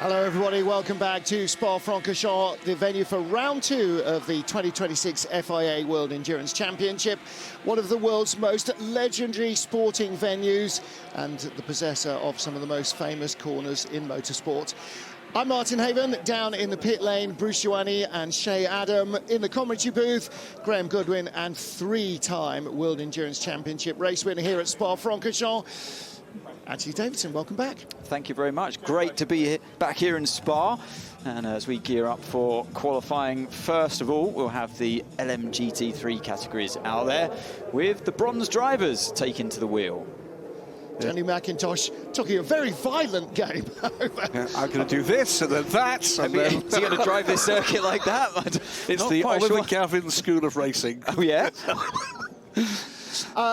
Hello everybody, welcome back to Spa-Francorchamps, the venue for round 2 of the 2026 FIA World Endurance Championship, one of the world's most legendary sporting venues and the possessor of some of the most famous corners in motorsport. I'm Martin Haven, down in the pit lane, Bruce Ioane and Shay Adam in the commentary booth, Graham Goodwin and 3-time World Endurance Championship race winner here at Spa-Francorchamps. Anthony Davidson, welcome back. Thank you very much. Great to be back here in Spa. And as we gear up for qualifying, first of all, we'll have the LMGT3 categories out there with the bronze drivers taking to the wheel. Tony McIntosh talking a very violent game. Yeah, I'm going to do this and then that. And then... Is he going to drive this circuit like that? It's the Oliver Gavin School of Racing. Oh, yeah?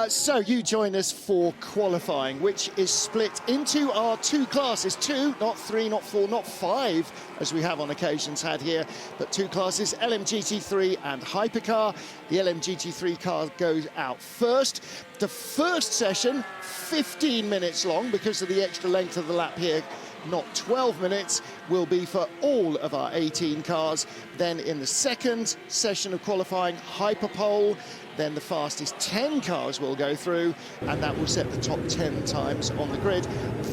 So you join us for qualifying, which is split into our 2 classes. 2, not 3, not 4, not 5, as we have on occasions had here, but 2 classes, LMGT3 and Hypercar. The LMGT3 car goes out first. The first session, 15 minutes long because of the extra length of the lap here, not 12 minutes, will be for all of our 18 cars. Then in the second session of qualifying, Hyperpole, then the fastest 10 cars will go through, and that will set the top 10 times on the grid.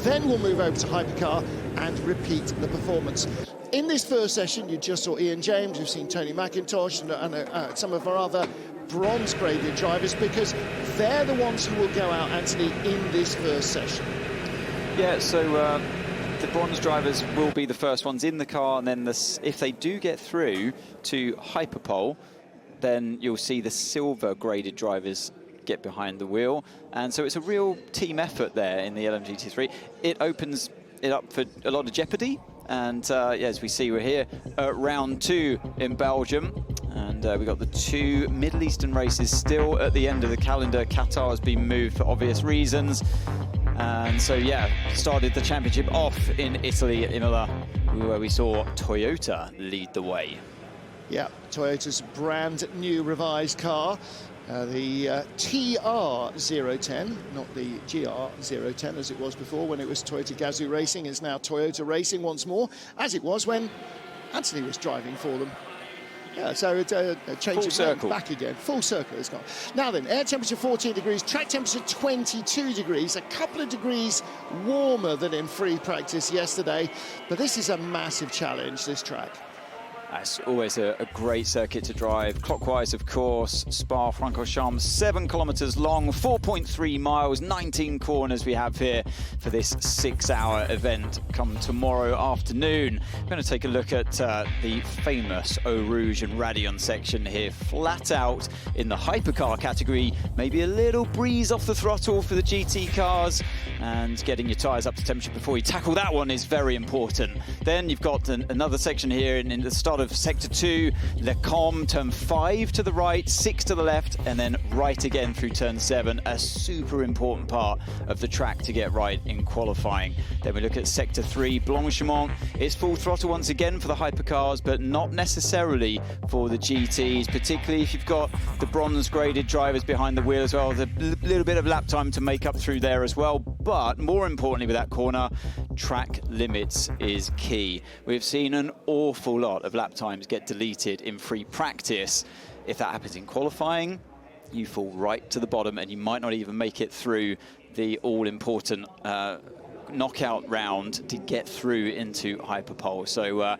Then we'll move over to Hypercar and repeat the performance. In this first session, you just saw Ian James, you've seen Tony McIntosh and some of our other bronze-graded drivers, because they're the ones who will go out, Anthony, in this first session. Yeah, so the bronze drivers will be the first ones in the car, and then if they do get through to Hyperpole, then you'll see the silver graded drivers get behind the wheel. And so it's a real team effort there in the LMGT3. It opens it up for a lot of jeopardy. And yeah, as we see, we're here at round 2 in Belgium. And we've got the 2 Middle Eastern races still at the end of the calendar. Qatar has been moved for obvious reasons. And so, yeah, started the championship off in Italy, Imola, where we saw Toyota lead the way. Yeah, Toyota's brand new revised car, the TR010, not the GR010 as it was before when it was Toyota Gazoo Racing. It's now Toyota Racing once more, as it was when Anthony was driving for them. Yeah, so it's a change of circle back again. Full circle it's gone. Now then, air temperature 14 degrees, track temperature 22 degrees, a couple of degrees warmer than in free practice yesterday, but this is a massive challenge, this track. It's always a great circuit to drive. Clockwise, of course, Spa-Francorchamps, 7 kilometers long, 4.3 miles, 19 corners we have here for this 6-hour event come tomorrow afternoon. We're going to take a look at the famous Eau Rouge and Radion section here, flat out in the hypercar category. Maybe a little breeze off the throttle for the GT cars, and getting your tyres up to temperature before you tackle that one is very important. Then you've got another section here in the start of Sector 2, Le Com, turn 5 to the right, 6 to the left, and then right again through turn 7, a super important part of the track to get right in qualifying. Then we look at Sector 3, Blanchiment. It's full throttle once again for the hypercars, but not necessarily for the GTs, particularly if you've got the bronze graded drivers behind the wheel as well. There's a little bit of lap time to make up through there as well, but more importantly with that corner, track limits is key. We've seen an awful lot of lap times get deleted in free practice. If that happens in qualifying, you fall right to the bottom and you might not even make it through the all-important knockout round to get through into Hyperpole. So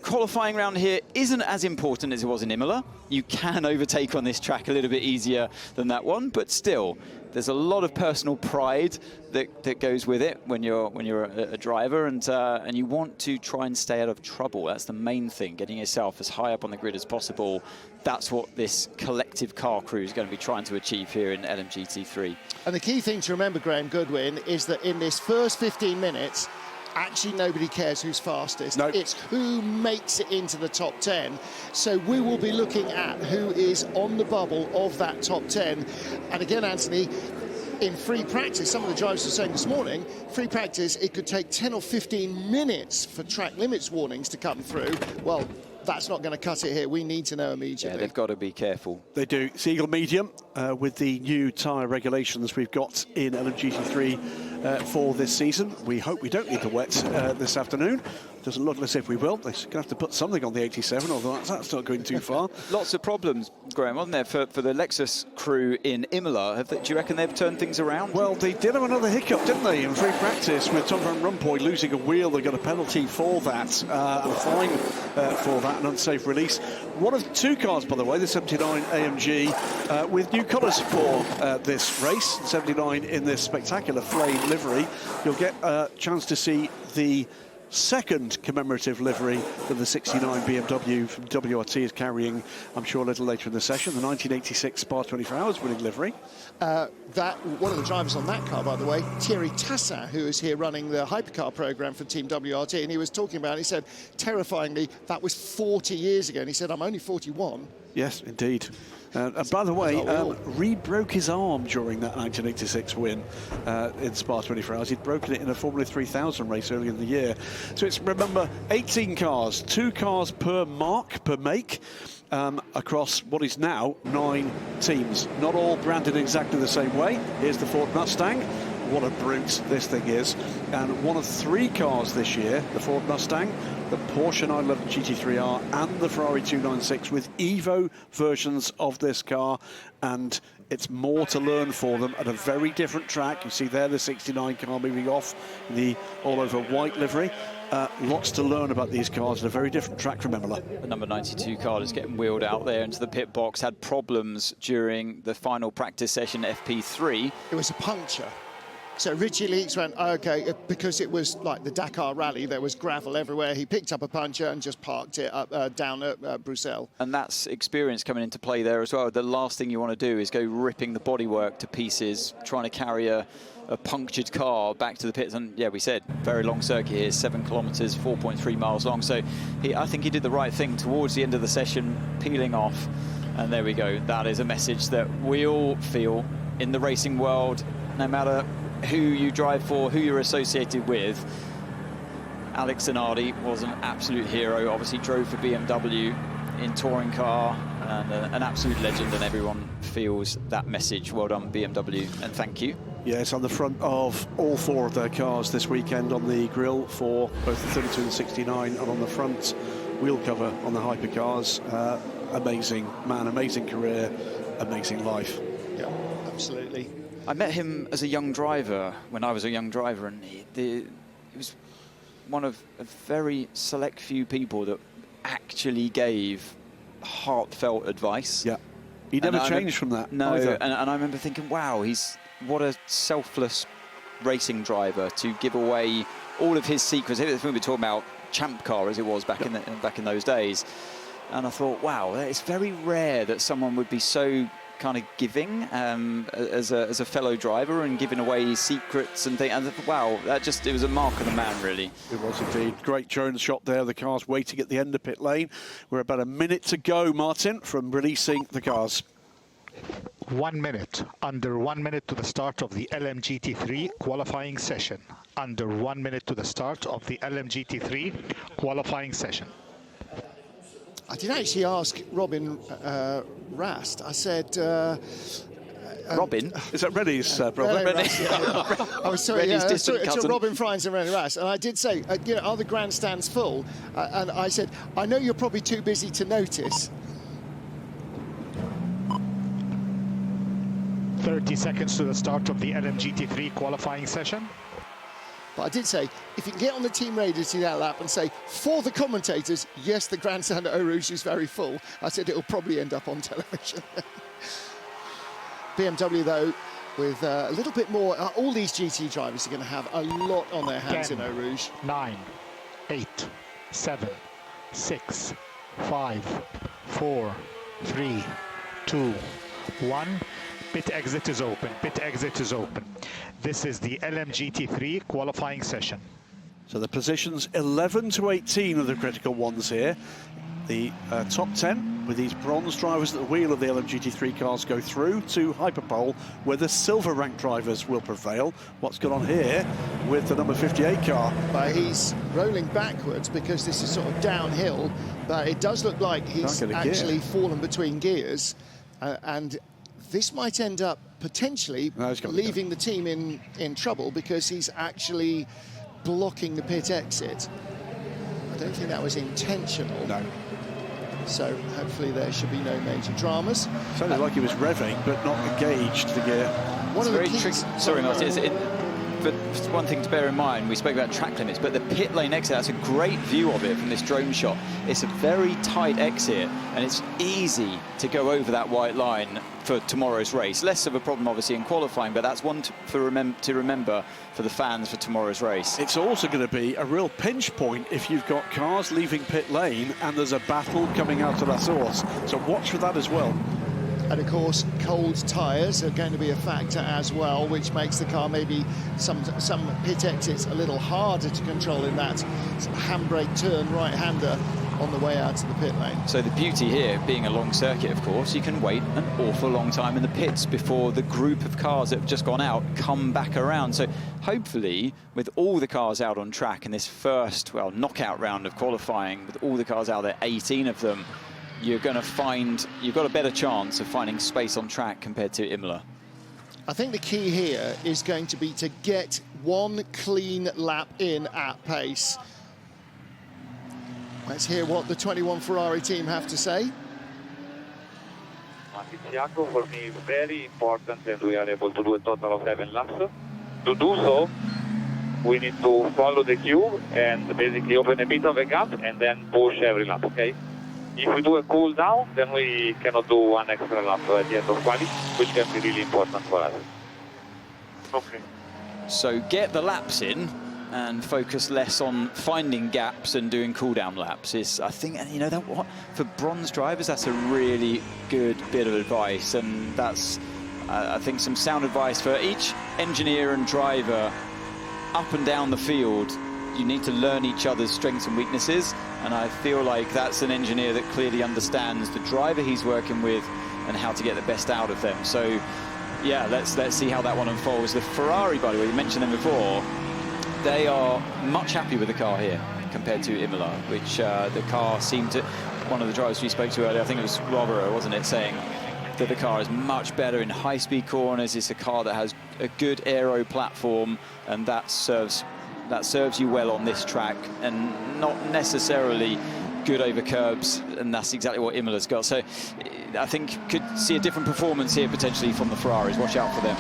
qualifying round here isn't as important as it was in Imola. You can overtake on this track a little bit easier than that one, but still, there's a lot of personal pride that goes with it when you're a driver, and you want to try and stay out of trouble. That's the main thing, getting yourself as high up on the grid as possible. That's what this collective car crew is going to be trying to achieve here in LMGT3. And the key thing to remember, Graham Goodwin, is that in this first 15 minutes, actually nobody cares who's fastest. Nope. It's who makes it into the top 10. So we will be looking at who is on the bubble of that top 10. And again, Anthony, in free practice, some of the drivers were saying this morning, free practice, it could take 10 or 15 minutes for track limits warnings to come through. Well, that's not going to cut it here. We need to know immediately. Yeah, they've got to be careful. They do. It's Eagle Medium with the new tyre regulations we've got in LMGT3 for this season. We hope we don't need the wet this afternoon. doesn't look as if we will. They're going to have to put something on the 87, although that's not going too far. Lots of problems, Graham, wasn't there, for the Lexus crew in Imola? Do you reckon they've turned things around? Well, they did have another hiccup, didn't they, in free practice with Tom Van Rompuy losing a wheel. They got a penalty for that, and a fine for that, an unsafe release. One of two cars, by the way, the 79 AMG, with new colours for this race. 79 in this spectacular flame livery. You'll get a chance to see the second commemorative livery that the 69 BMW from WRT is carrying, I'm sure, a little later in the session. The 1986 Spa 24 Hours winning livery. One of the drivers on that car, by the way, Thierry Tassin, who is here running the Hypercar program for Team WRT, and he was talking about it, he said, terrifyingly, that was 40 years ago, and he said, I'm only 41. Yes, indeed. And by the way, Reed broke his arm during that 1986 win in Spa 24 Hours. He'd broken it in a Formula 3000 race earlier in the year. So it's, remember, 18 cars, 2 cars per make, across what is now 9 teams. Not all branded exactly the same way. Here's the Ford Mustang. What a brute this thing is. And one of 3 cars this year, the Ford Mustang, the Porsche 911 GT3R and the Ferrari 296 with Evo versions of this car. And it's more to learn for them at a very different track. You see there the 69 car moving off the all-over white livery. Lots to learn about these cars at a very different track from Imola. The number 92 car is getting wheeled out there into the pit box. Had problems during the final practice session, FP3. It was a puncture. So Richie Leakes went, OK, because it was like the Dakar rally, there was gravel everywhere. He picked up a puncture and just parked it up, down at Bruxelles. And that's experience coming into play there as well. The last thing you want to do is go ripping the bodywork to pieces, trying to carry a punctured car back to the pits. And yeah, we said, very long circuit here, 7 kilometres, 4.3 miles long. So I think he did the right thing towards the end of the session, peeling off. And there we go. That is a message that we all feel in the racing world, no matter who you drive for, who you're associated with. Alex Zanardi was an absolute hero. Obviously drove for BMW in touring car, and an absolute legend, and everyone feels that message. Well done, BMW, and thank you. Yes, on the front of all 4 of their cars this weekend on the grille for both the 32 and 69, and on the front wheel cover on the hypercars. Amazing man, amazing career, amazing life. Yeah, absolutely. I met him as a young driver when I was a young driver, and he was one of a very select few people that actually gave heartfelt advice. Yeah, he never changed from that. No, either. And I remember thinking, wow, what a selfless racing driver to give away all of his secrets. We were talking about Champ Car as it was back in those days, and I thought, wow, it's very rare that someone would be so kind of giving as a fellow driver and giving away secrets and things. And wow, it was a mark of the man, really. It was indeed. Great drone shot there. The cars waiting at the end of pit lane. We're about a minute to go, Martin, from releasing the cars. 1 minute. Under 1 minute to the start of the LMGT3 qualifying session. Under 1 minute to the start of the LMGT3 qualifying session. I did actually ask Robin Rast. I said... Robin? Is that Rennie's brother? Rast, yeah. I was sorry, Rennie's it's Robin Fries and Rennie Rast. And I did say, are the grandstands full? And I said, I know you're probably too busy to notice. 30 seconds to the start of the LMGT3 qualifying session. But I did say, if you can get on the team radio to that lap and say, for the commentators, yes, the grandstand at Eau Rouge is very full, I said it'll probably end up on television. BMW, though, with a little bit more, all these GT drivers are going to have a lot on their hands 10, in Eau Rouge. 9, 8, 7, 6, 5, 4, 3, 2, 1. Pit exit is open. Pit exit is open. This is the LMGT3 qualifying session. So the positions 11 to 18 are the critical ones here. The top 10 with these bronze drivers at the wheel of the LMGT3 cars go through to Hyperpole, where the silver ranked drivers will prevail. What's going on here with the number 58 car? But he's rolling backwards because this is sort of downhill, but it does look like he's actually fallen between gears, and this might end up potentially leaving the team in trouble because he's actually blocking the pit exit. don't think that was intentional. No. So hopefully there should be no major dramas. Sounded like he was revving, but not engaged the gear. One of the very keys... tricky. Sorry, Martin. But one thing to bear in mind, we spoke about track limits, but the pit lane exit, that's a great view of it from this drone shot. It's a very tight exit, and it's easy to go over that white line for tomorrow's race. Less of a problem, obviously, in qualifying, but that's one to remember for the fans for tomorrow's race. It's also going to be a real pinch point if you've got cars leaving pit lane and there's a battle coming out of that source. So watch for that as well. And of course, cold tyres are going to be a factor as well, which makes the car maybe some pit exits a little harder to control in that sort of handbrake turn right-hander on the way out to the pit lane. So the beauty here, being a long circuit, of course, you can wait an awful long time in the pits before the group of cars that have just gone out come back around. So hopefully, with all the cars out on track in this first, well, knockout round of qualifying, with all the cars out there, 18 of them, you're going to find, you've got a better chance of finding space on track compared to Imola. I think the key here is going to be to get one clean lap in at pace. Let's hear what the 21 Ferrari team have to say. Matiziaco, for me, very important, and we are able to do a total of 7 laps. To do so, we need to follow the queue and basically open a bit of a gap and then push every lap, okay? If we do a cool down, then we cannot do one extra lap at the end of quali, which can be really important for us. Okay. So get the laps in and focus less on finding gaps and doing cool-down laps is, I think, you know, that what for bronze drivers, that's a really good bit of advice, and that's, I think, some sound advice for each engineer and driver up and down the field. You need to learn each other's strengths and weaknesses, and I feel like that's an engineer that clearly understands the driver he's working with and how to get the best out of them. So, yeah, let's see how that one unfolds. The Ferrari, by the way, you mentioned them before, they are much happier with the car here compared to Imola, which the car seemed to, one of the drivers we spoke to earlier, I think it was Robert, wasn't it, saying that the car is much better in high-speed corners. It's a car that has a good aero platform, and that serves you well on this track, and not necessarily good over curbs, and that's exactly what Imola's got. So I think could see a different performance here potentially from the Ferraris. Watch out for them.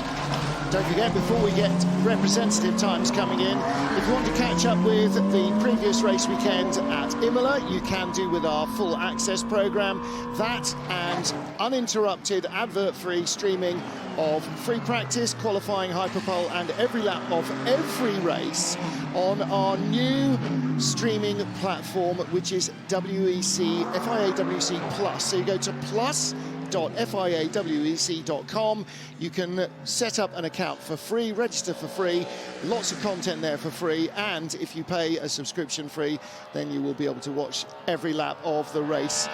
Don't forget, before we get representative times coming in, if you want to catch up with the previous race weekend at Imola, you can do with our full access program. That and uninterrupted, advert-free streaming of free practice, qualifying, hyperpole, and every lap of every race on our new streaming platform, which is WEC, FIA WEC Plus. So you go to plus.fiawec.com. You can set up an account for free, register for free, lots of content there for free, and if you pay a subscription fee, then you will be able to watch every lap of the race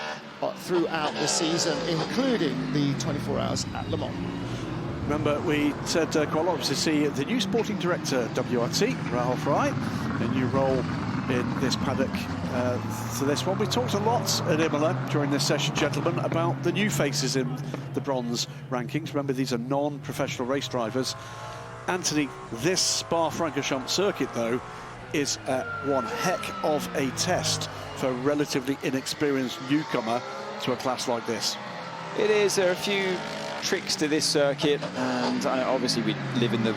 throughout the season, including the 24 hours at Le Mans. Remember, we said quite a lot to see the new sporting director, WRT, Rahul Fry, a new role in this paddock for this one. We talked a lot at Imola during this session, gentlemen, about the new faces in the bronze rankings. Remember, these are non-professional race drivers. Anthony, this Spa-Francorchamps circuit, though, is one heck of a test for a relatively inexperienced newcomer to a class like this. It is. There are a few tricks to this circuit, and obviously we live in the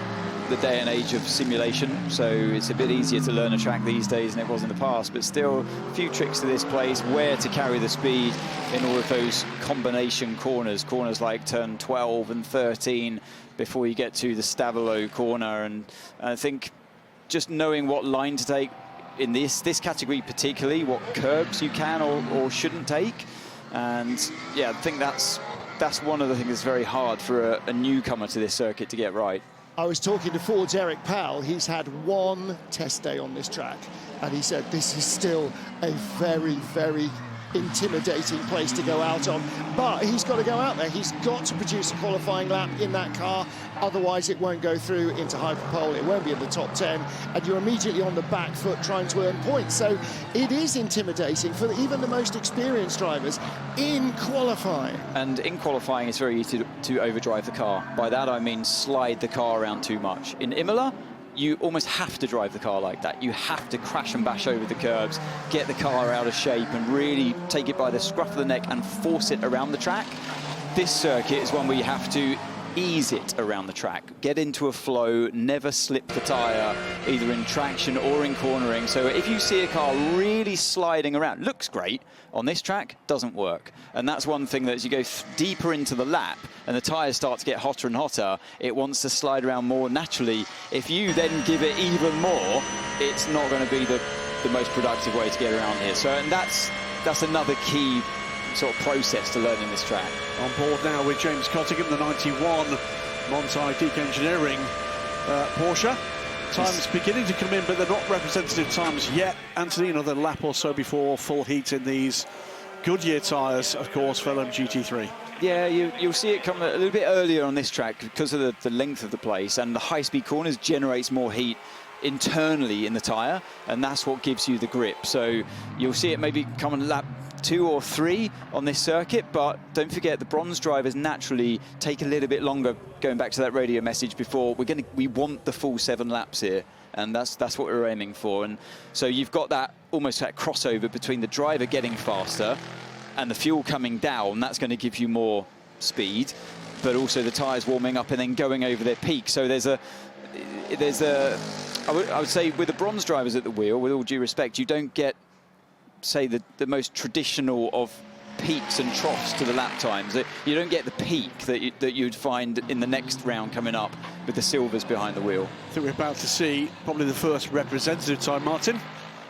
day and age of simulation, so it's a bit easier to learn a track these days than it was in the past, but still a few tricks to this place, where to carry the speed in all of those combination corners like turn 12 and 13 before you get to the Stavolo corner. And I think just knowing what line to take in this category, particularly what curbs you can or shouldn't take, and yeah, I think that's one of the things that's very hard for a newcomer to this circuit to get right. I was talking to Ford's Eric Powell. He's had one test day on this track, and he said this is still a very, very intimidating place to go out on. But he's got to go out there. He's got to produce a qualifying lap in that car. Otherwise, it won't go through into hyperpole. It won't be in the top 10. And you're immediately on the back foot trying to earn points. So it is intimidating for even the most experienced drivers in qualifying. And in qualifying, it's very easy to overdrive the car. By that, I mean slide the car around too much. In Imola, you almost have to drive the car like that. You have to crash and bash over the curbs, get the car out of shape and really take it by the scruff of the neck and force it around the track. This circuit is one where you have to ease it around the track, get into a flow, never slip the tyre, either in traction or in cornering. So if you see a car really sliding around, looks great, on this track, doesn't work. And that's one thing that as you go deeper into the lap and the tyres start to get hotter and hotter, it wants to slide around more naturally. If you then give it even more, it's not going to be the most productive way to get around here. So and that's another key sort of process to learning this track. On board now with James Cottingham, the 91 Monti Engineering Porsche. Times beginning to come in, but they're not representative times yet. Anthony, another lap or so before full heat in these Goodyear tyres, of course, for LMGT3. Yeah, you'll see it come a little bit earlier on this track because of the length of the place, and the high-speed corners generates more heat internally in the tyre, and that's what gives you the grip. So you'll see it maybe come on lap 2 or 3 on this circuit, but don't forget the bronze drivers naturally take a little bit longer. Going back to that radio message before, we want the full 7 laps here, and that's what we're aiming for. And so you've got that almost that crossover between the driver getting faster and the fuel coming down. That's going to give you more speed, but also the tyres warming up and then going over their peak. So I would say with the bronze drivers at the wheel, with all due respect, you don't get, say, the most traditional of peaks and troughs to the lap times. You don't get the peak that you'd find in the next round coming up with the silvers behind the wheel. I think we're about to see probably the first representative time, Martin.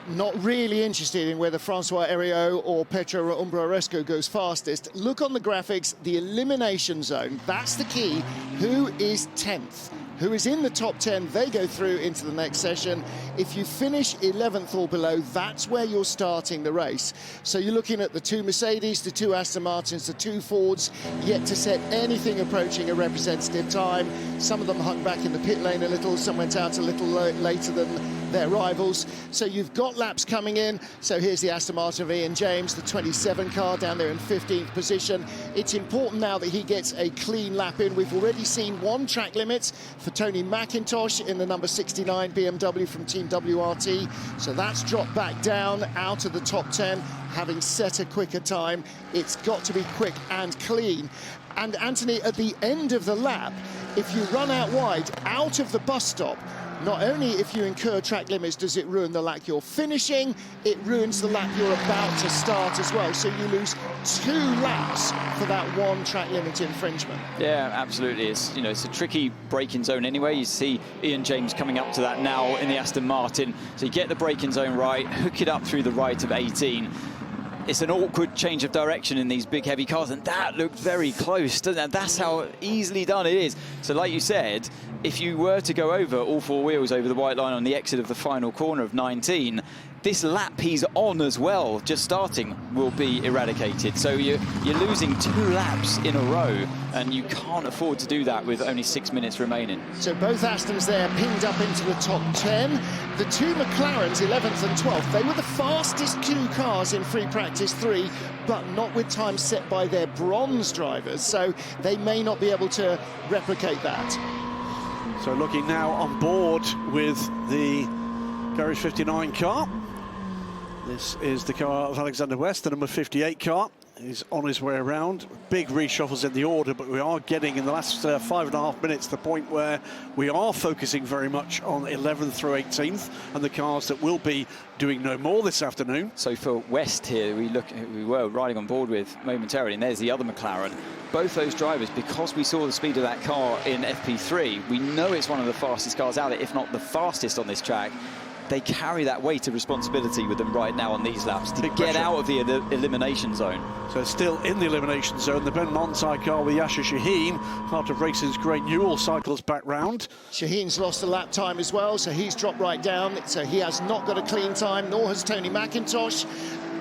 Not really interested in whether Francois Heriot or Petro Umbraresco goes fastest. Look on the graphics, the elimination zone, that's the key. Who is 10th? Who is in the top 10, they go through into the next session. If you finish 11th or below, that's where you're starting the race. So you're looking at the 2 Mercedes, the 2 Aston Martins, the 2 Fords, yet to set anything approaching a representative time. Some of them hung back in the pit lane a little, some went out a little later than their rivals. So you've got laps coming in. So here's the Aston Martin of Ian James, the 27 car down there in 15th position. It's important now that he gets a clean lap in. We've already seen 1 track limit for Tony McIntosh in the number 69 BMW from Team WRT. So that's dropped back down out of the top 10, having set a quicker time. It's got to be quick and clean. And Anthony, at the end of the lap, if you run out wide, out of the bus stop, not only if you incur track limits does it ruin the lap you're finishing, it ruins the lap you're about to start as well. So you lose 2 laps for that 1 track limit infringement. Yeah, absolutely. It's a tricky braking zone anyway. You see Ian James coming up to that now in the Aston Martin. So you get the braking zone right, hook it up through the right of 18. It's an awkward change of direction in these big heavy cars, and that looked very close, doesn't it? That's how easily done it is. So like you said, if you were to go over all 4 wheels over the white line on the exit of the final corner of 19, this lap he's on as well, just starting, will be eradicated. So you're losing 2 laps in a row, and you can't afford to do that with only 6 minutes remaining. So both Astons there pinged up into the top 10. The 2 McLarens, 11th and 12th, they were the fastest 2 cars in free practice 3, but not with time set by their bronze drivers. So they may not be able to replicate that. So looking now on board with the Garage 59 car. This is the car of Alexander West, the number 58 car. He's on his way around. Big reshuffles in the order, but we are getting in the last 5.5 minutes the point where we are focusing very much on 11th through 18th and the cars that will be doing no more this afternoon. So for West here, we were riding on board with momentarily, and there's the other McLaren. Both those drivers, because we saw the speed of that car in FP3, we know it's one of the fastest cars out there, if not the fastest on this track. They carry that weight of responsibility with them right now on these laps to get out of the elimination zone. So still in the elimination zone, the Ben Monti car with Yasser Shaheen, part of racing's Great Newell, cycles back round. Shaheen's lost a lap time as well, so he's dropped right down. So he has not got a clean time, nor has Tony McIntosh.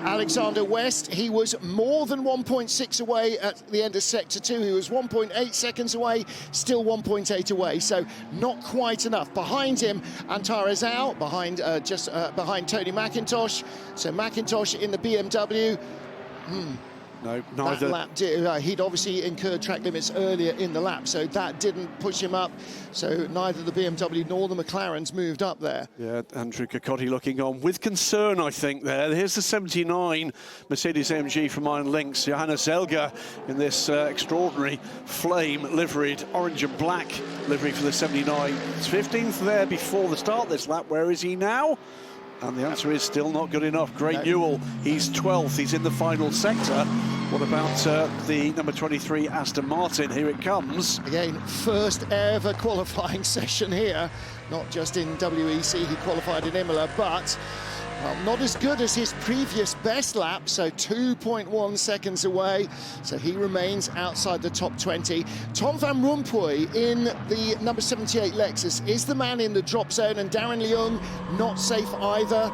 Alexander West, he was more than 1.6 away at the end of Sector 2. He was 1.8 seconds away, still 1.8 away, so not quite enough. Behind him, Antares out, behind Tony McIntosh. So McIntosh in the BMW. No, That neither. lap he'd obviously incurred track limits earlier in the lap, so that didn't push him up. So neither the BMW nor the McLarens moved up there. Yeah, Andrew Cocotti looking on with concern, I think, there. Here's the 79 Mercedes-AMG from Iron Lynx. Johannes Elger in this extraordinary flame-liveried orange and black livery for the 79. It's 15th there before the start of this lap. Where is he now? And the answer is still not good enough. Great Newell, he's 12th, he's in the final sector. What about the number 23 Aston Martin? Here it comes. Again, first ever qualifying session here, not just in WEC, he qualified in Imola, but well, not as good as his previous best lap, so 2.1 seconds away, so he remains outside the top 20. Tom van Rompuy in the number 78 Lexus is the man in the drop zone, and Darren Leung not safe either.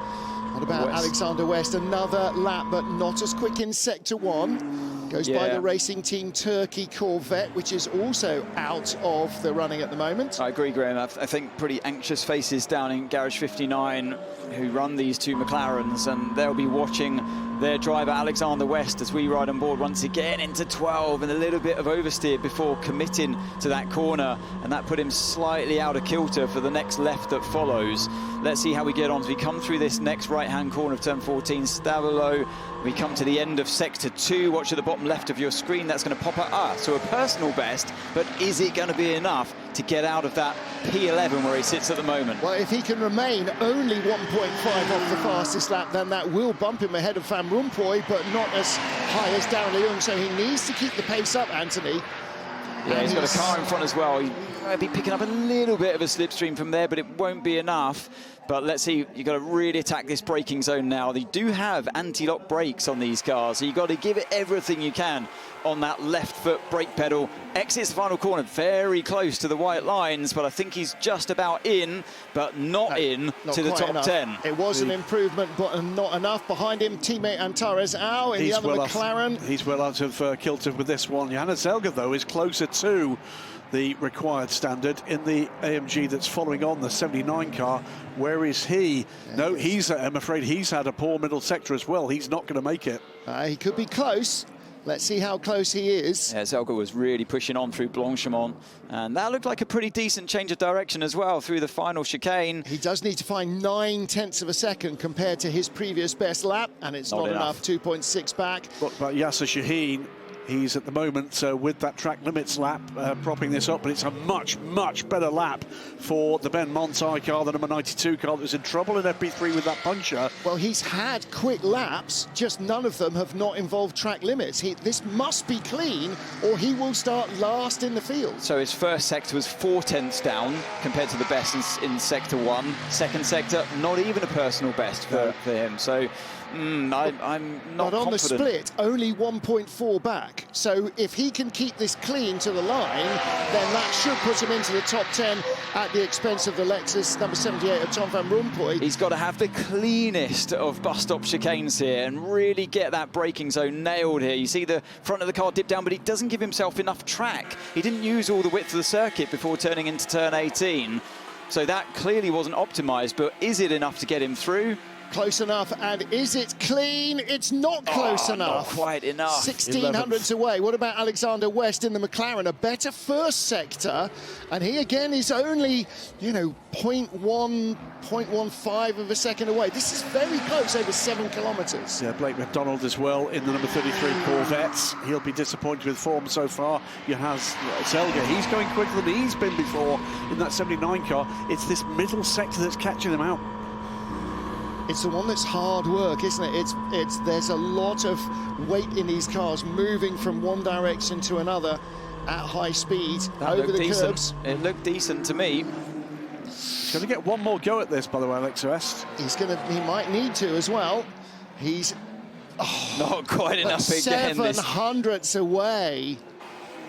What about Alexander West? Another lap, but not as quick in Sector 1. Goes by the Racing Team Turkey Corvette, which is also out of the running at the moment. I agree, Graham. I think pretty anxious faces down in Garage 59 who run these two McLarens, and they'll be watching their driver Alexander West as we ride on board once again into 12 and a little bit of oversteer before committing to that corner, and that put him slightly out of kilter for the next left that follows. Let's see how we get on as we come through this next right-hand corner of turn 14, Stavolo. We come to the end of Sector 2. Watch at the bottom left of your screen. That's going to pop up. So a personal best, but is it going to be enough to get out of that P11 where he sits at the moment? Well, if he can remain only 1.5 off the fastest lap, then that will bump him ahead of Van Rompuy, but not as high as Darren Leung. So he needs to keep the pace up, Anthony. Yeah, he's got a car in front as well. He might be picking up a little bit of a slipstream from there, but it won't be enough. But let's see, you've got to really attack this braking zone now. They do have anti-lock brakes on these cars, so you've got to give it everything you can on that left foot brake pedal. Exits the final corner, very close to the white lines, but I think he's just about in, but not to the top 10. It was an improvement, but not enough. Behind him, teammate Antares Au in the other McLaren. He's well out of kilter with this one. Johannes Elger, though, is closer to the required standard in the AMG that's following on the 79 car. Where is he? Yeah, no, I'm afraid he's had a poor middle sector as well. He's not going to make it. He could be close. Let's see how close he is. Yeah, Zelga was really pushing on through Blanchimont, and that looked like a pretty decent change of direction as well through the final chicane. He does need to find 9/10 of a second compared to his previous best lap, and it's not enough. 2.6 back. What about Yasser Shaheen? He's at the moment with that track limits lap propping this up, but it's a much, much better lap for the Ben Montai car, the number 92 car that was in trouble in FP3 with that puncher. Well, he's had quick laps, just none of them have not involved track limits. This must be clean, or he will start last in the field. So his first sector was 4/10 down compared to the best in Sector 1. Second sector, not even a personal best for him. So I'm not confident. But on the split, only 1.4 back. So if he can keep this clean to the line, then that should put him into the top 10 at the expense of the Lexus number 78 of Tom van Rompuy. He's got to have the cleanest of bus stop chicanes here and really get that braking zone nailed here. You see the front of the car dip down, but he doesn't give himself enough track. He didn't use all the width of the circuit before turning into turn 18. So that clearly wasn't optimized, but is it enough to get him through? Close enough, and is it clean? It's not close enough. Not quite enough. 1600ths away. What about Alexander West in the McLaren? A better first sector, and he again is only, 0.1, 0.15 of a second away. This is very close, over 7 kilometres. Yeah, Blake McDonald as well in the number 33 Corvette. He'll be disappointed with form so far. Zelga, he's going quicker than he's been before in that 79 car. It's this middle sector that's catching him out. It's the one that's hard work, isn't it? There's a lot of weight in these cars moving from one direction to another at high speed over the curbs. It looked decent to me. He's going to get one more go at this, by the way, Alex West. He might need to as well. He's not quite enough again. 700ths away.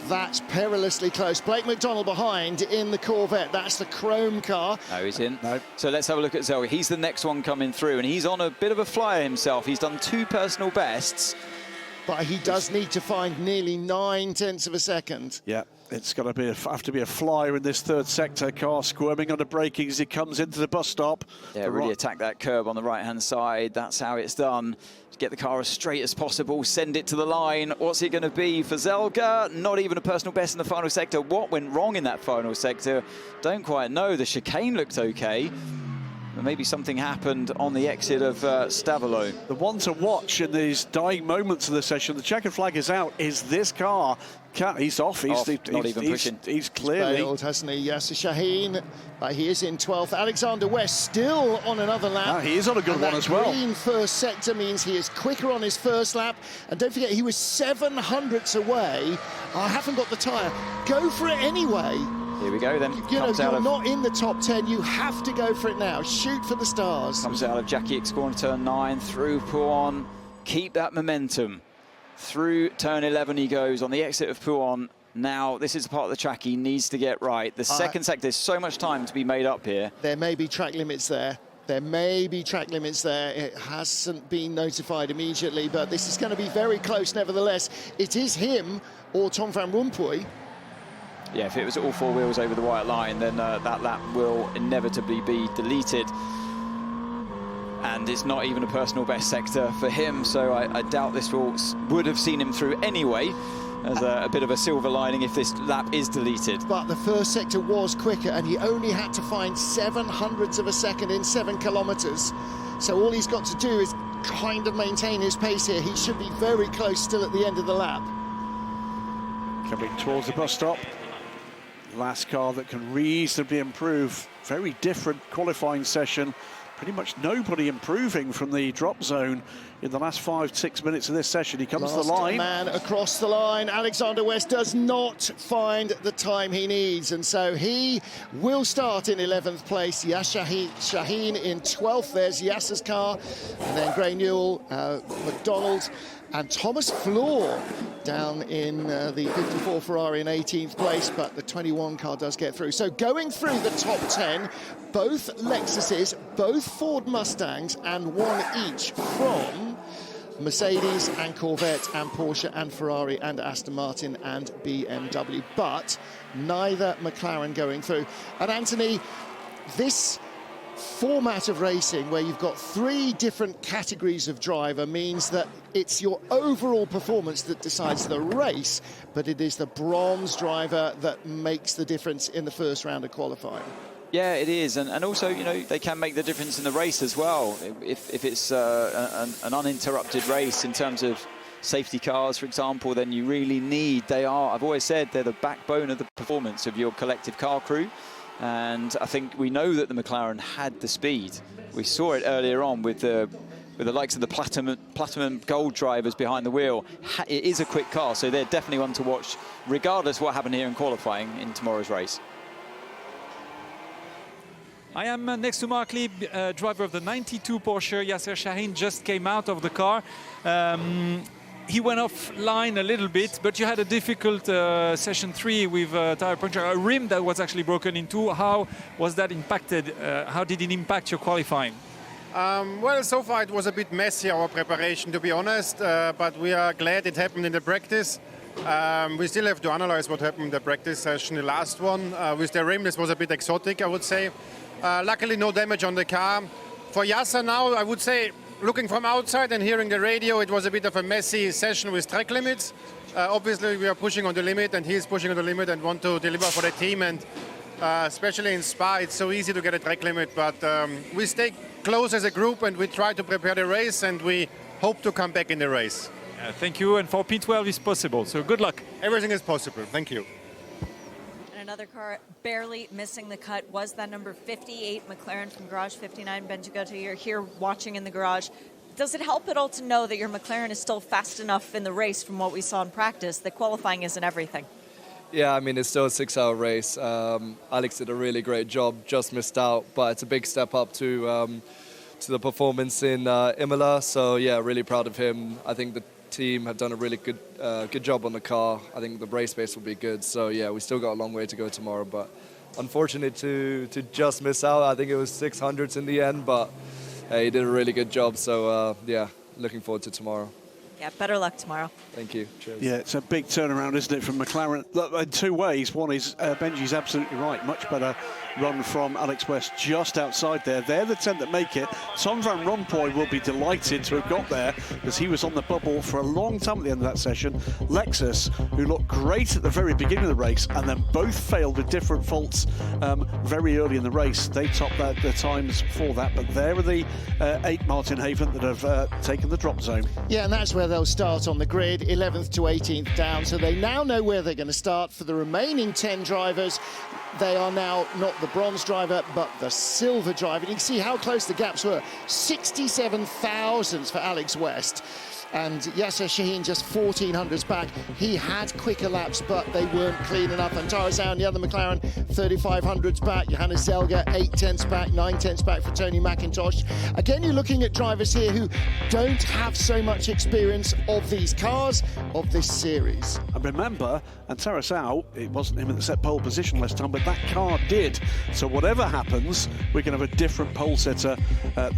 That's perilously close. Blake McDonald behind in the Corvette. That's the chrome car. No, he's in. No. So let's have a look at Zelga. He's the next one coming through, and he's on a bit of a flyer himself. He's done 2 personal bests. but he does need to find nearly 9/10 of a second. Yeah, it's got to be have to be a flyer in this third sector. Car squirming under braking as he comes into the bus stop. Yeah, really attack that curb on the right-hand side. That's how it's done. Get the car as straight as possible, send it to the line. What's it going to be for Zelga? Not even a personal best in the final sector. What went wrong in that final sector? Don't quite know. The chicane looked okay. But maybe something happened on the exit of Stavolo. The one to watch in these dying moments of the session, the checkered flag is out, is this car. He's off. Not even pushing. He's clearly bailed, hasn't he? Yasser Shaheen, he is in 12th. Alexander West still on another lap. He is on a good one as well. Green first sector means he is quicker on his first lap. And don't forget, he was 700ths away. I haven't got the tyre. Go for it anyway. Here we go then. You know, you're not in the top 10. You have to go for it now. Shoot for the stars. Comes out of Jackie X corner turn 9 through Pouon. Keep that momentum. Through turn 11 he goes on the exit of Pouon. Now, this is the part of the track he needs to get right. The second sector, there's so much time to be made up here. There may be track limits there. There may be track limits there. It hasn't been notified immediately, but this is going to be very close nevertheless. It is him or Tom van Rompuy. Yeah, if it was all four wheels over the white line, then that lap will inevitably be deleted. And it's not even a personal best sector for him, so I doubt this would have seen him through anyway, as a bit of a silver lining if this lap is deleted. But the first sector was quicker, and he only had to find 700ths of a second in 7 kilometres. So all he's got to do is kind of maintain his pace here. He should be very close still at the end of the lap. Coming towards the bus stop. Last car that can reasonably improve. Very different qualifying session. Pretty much nobody improving from the drop zone in the last 5-6 minutes of this session. He comes to the line. Man across the line. Alexander West does not find the time he needs, and so he will start in 11th place. Yasser Shaheen in 12th. There's Yasser's car, and then Gray Newell, McDonald, and Thomas Floor down in the 54 Ferrari in 18th place, but the 21 car does get through. So going through the top 10, both Lexuses, both Ford Mustangs, and one each from Mercedes and Corvette and Porsche and Ferrari and Aston Martin and BMW, but neither McLaren going through. And Anthony, this format of racing where you've got 3 different categories of driver means that it's your overall performance that decides the race, but it is the bronze driver that makes the difference in the first round of qualifying. Yeah, it is, and also, you know, they can make the difference in the race as well. If it's an uninterrupted race in terms of safety cars, for example, then you really need, I've always said, they're the backbone of the performance of your collective car crew. And I think we know that the McLaren had the speed. We saw it earlier on with the likes of the platinum gold drivers behind the wheel. It is a quick car, so they're definitely one to watch, regardless of what happened here in qualifying in tomorrow's race. I am next to Mark Lieb, driver of the 92 Porsche. Yasser Shaheen just came out of the car. He went offline a little bit, but you had a difficult session 3 with tire puncture, a rim that was actually broken in 2. How was that impacted? How did it impact your qualifying? Well, so far it was a bit messy, our preparation, to be honest, but we are glad it happened in the practice. We still have to analyze what happened in the practice session, the last one. With the rim, this was a bit exotic, I would say. Luckily, no damage on the car. For Yasser now, I would say, looking from outside and hearing the radio, it was a bit of a messy session with track limits. Obviously, we are pushing on the limit, and he's pushing on the limit and want to deliver for the team. And especially in Spa, it's so easy to get a track limit. But we stay close as a group, and we try to prepare the race, and we hope to come back in the race. Thank you. And for P12 is possible. So good luck. Everything is possible. Thank you. Another car barely missing the cut was that number 58 McLaren from Garage 59. Ben Gigotta, you're here watching in the garage. Does it help at all to know that your McLaren is still fast enough in the race from what we saw in practice, that qualifying isn't everything? Yeah, I mean, it's still a 6-hour race. Alex did a really great job, just missed out, but it's a big step up to the performance in Imola. So yeah, really proud of him. I think the team have done a really good job on the car. I think the race pace will be good. So yeah, we still got a long way to go tomorrow, but unfortunate to just miss out. I think it was 600s in the end, but he did a really good job. So yeah, looking forward to tomorrow. Yeah, better luck tomorrow. Thank you. Cheers. Yeah, it's a big turnaround, isn't it, from McLaren? Look, in two ways. One is Benji's absolutely right. Much better run from Alex West just outside there. They're the 10 that make it. Tom Van Rompuy will be delighted to have got there because he was on the bubble for a long time at the end of that session. Lexus, who looked great at the very beginning of the race and then both failed with different faults very early in the race. They topped the times for that, but there are the 8 Martin Haven that have taken the drop zone. Yeah, and that's where they'll start on the grid, 11th to 18th down. So they now know where they're going to start. For the remaining 10 drivers, they are now not the bronze driver, but the silver driver. You can see how close the gaps were. 67 thousandths for Alex West. And Yasser Shaheen just 1400s back. He had quicker laps, but they weren't clean enough. And Tarazan, the other McLaren, 3500s back. Johannes Zelger, 8 tenths back, 9 tenths back for Tony McIntosh. Again, you're looking at drivers here who don't have so much experience of these cars, of this series. And remember, and Tarazan, it wasn't him that set pole position last time, but that car did. So whatever happens, we're going to have a different pole setter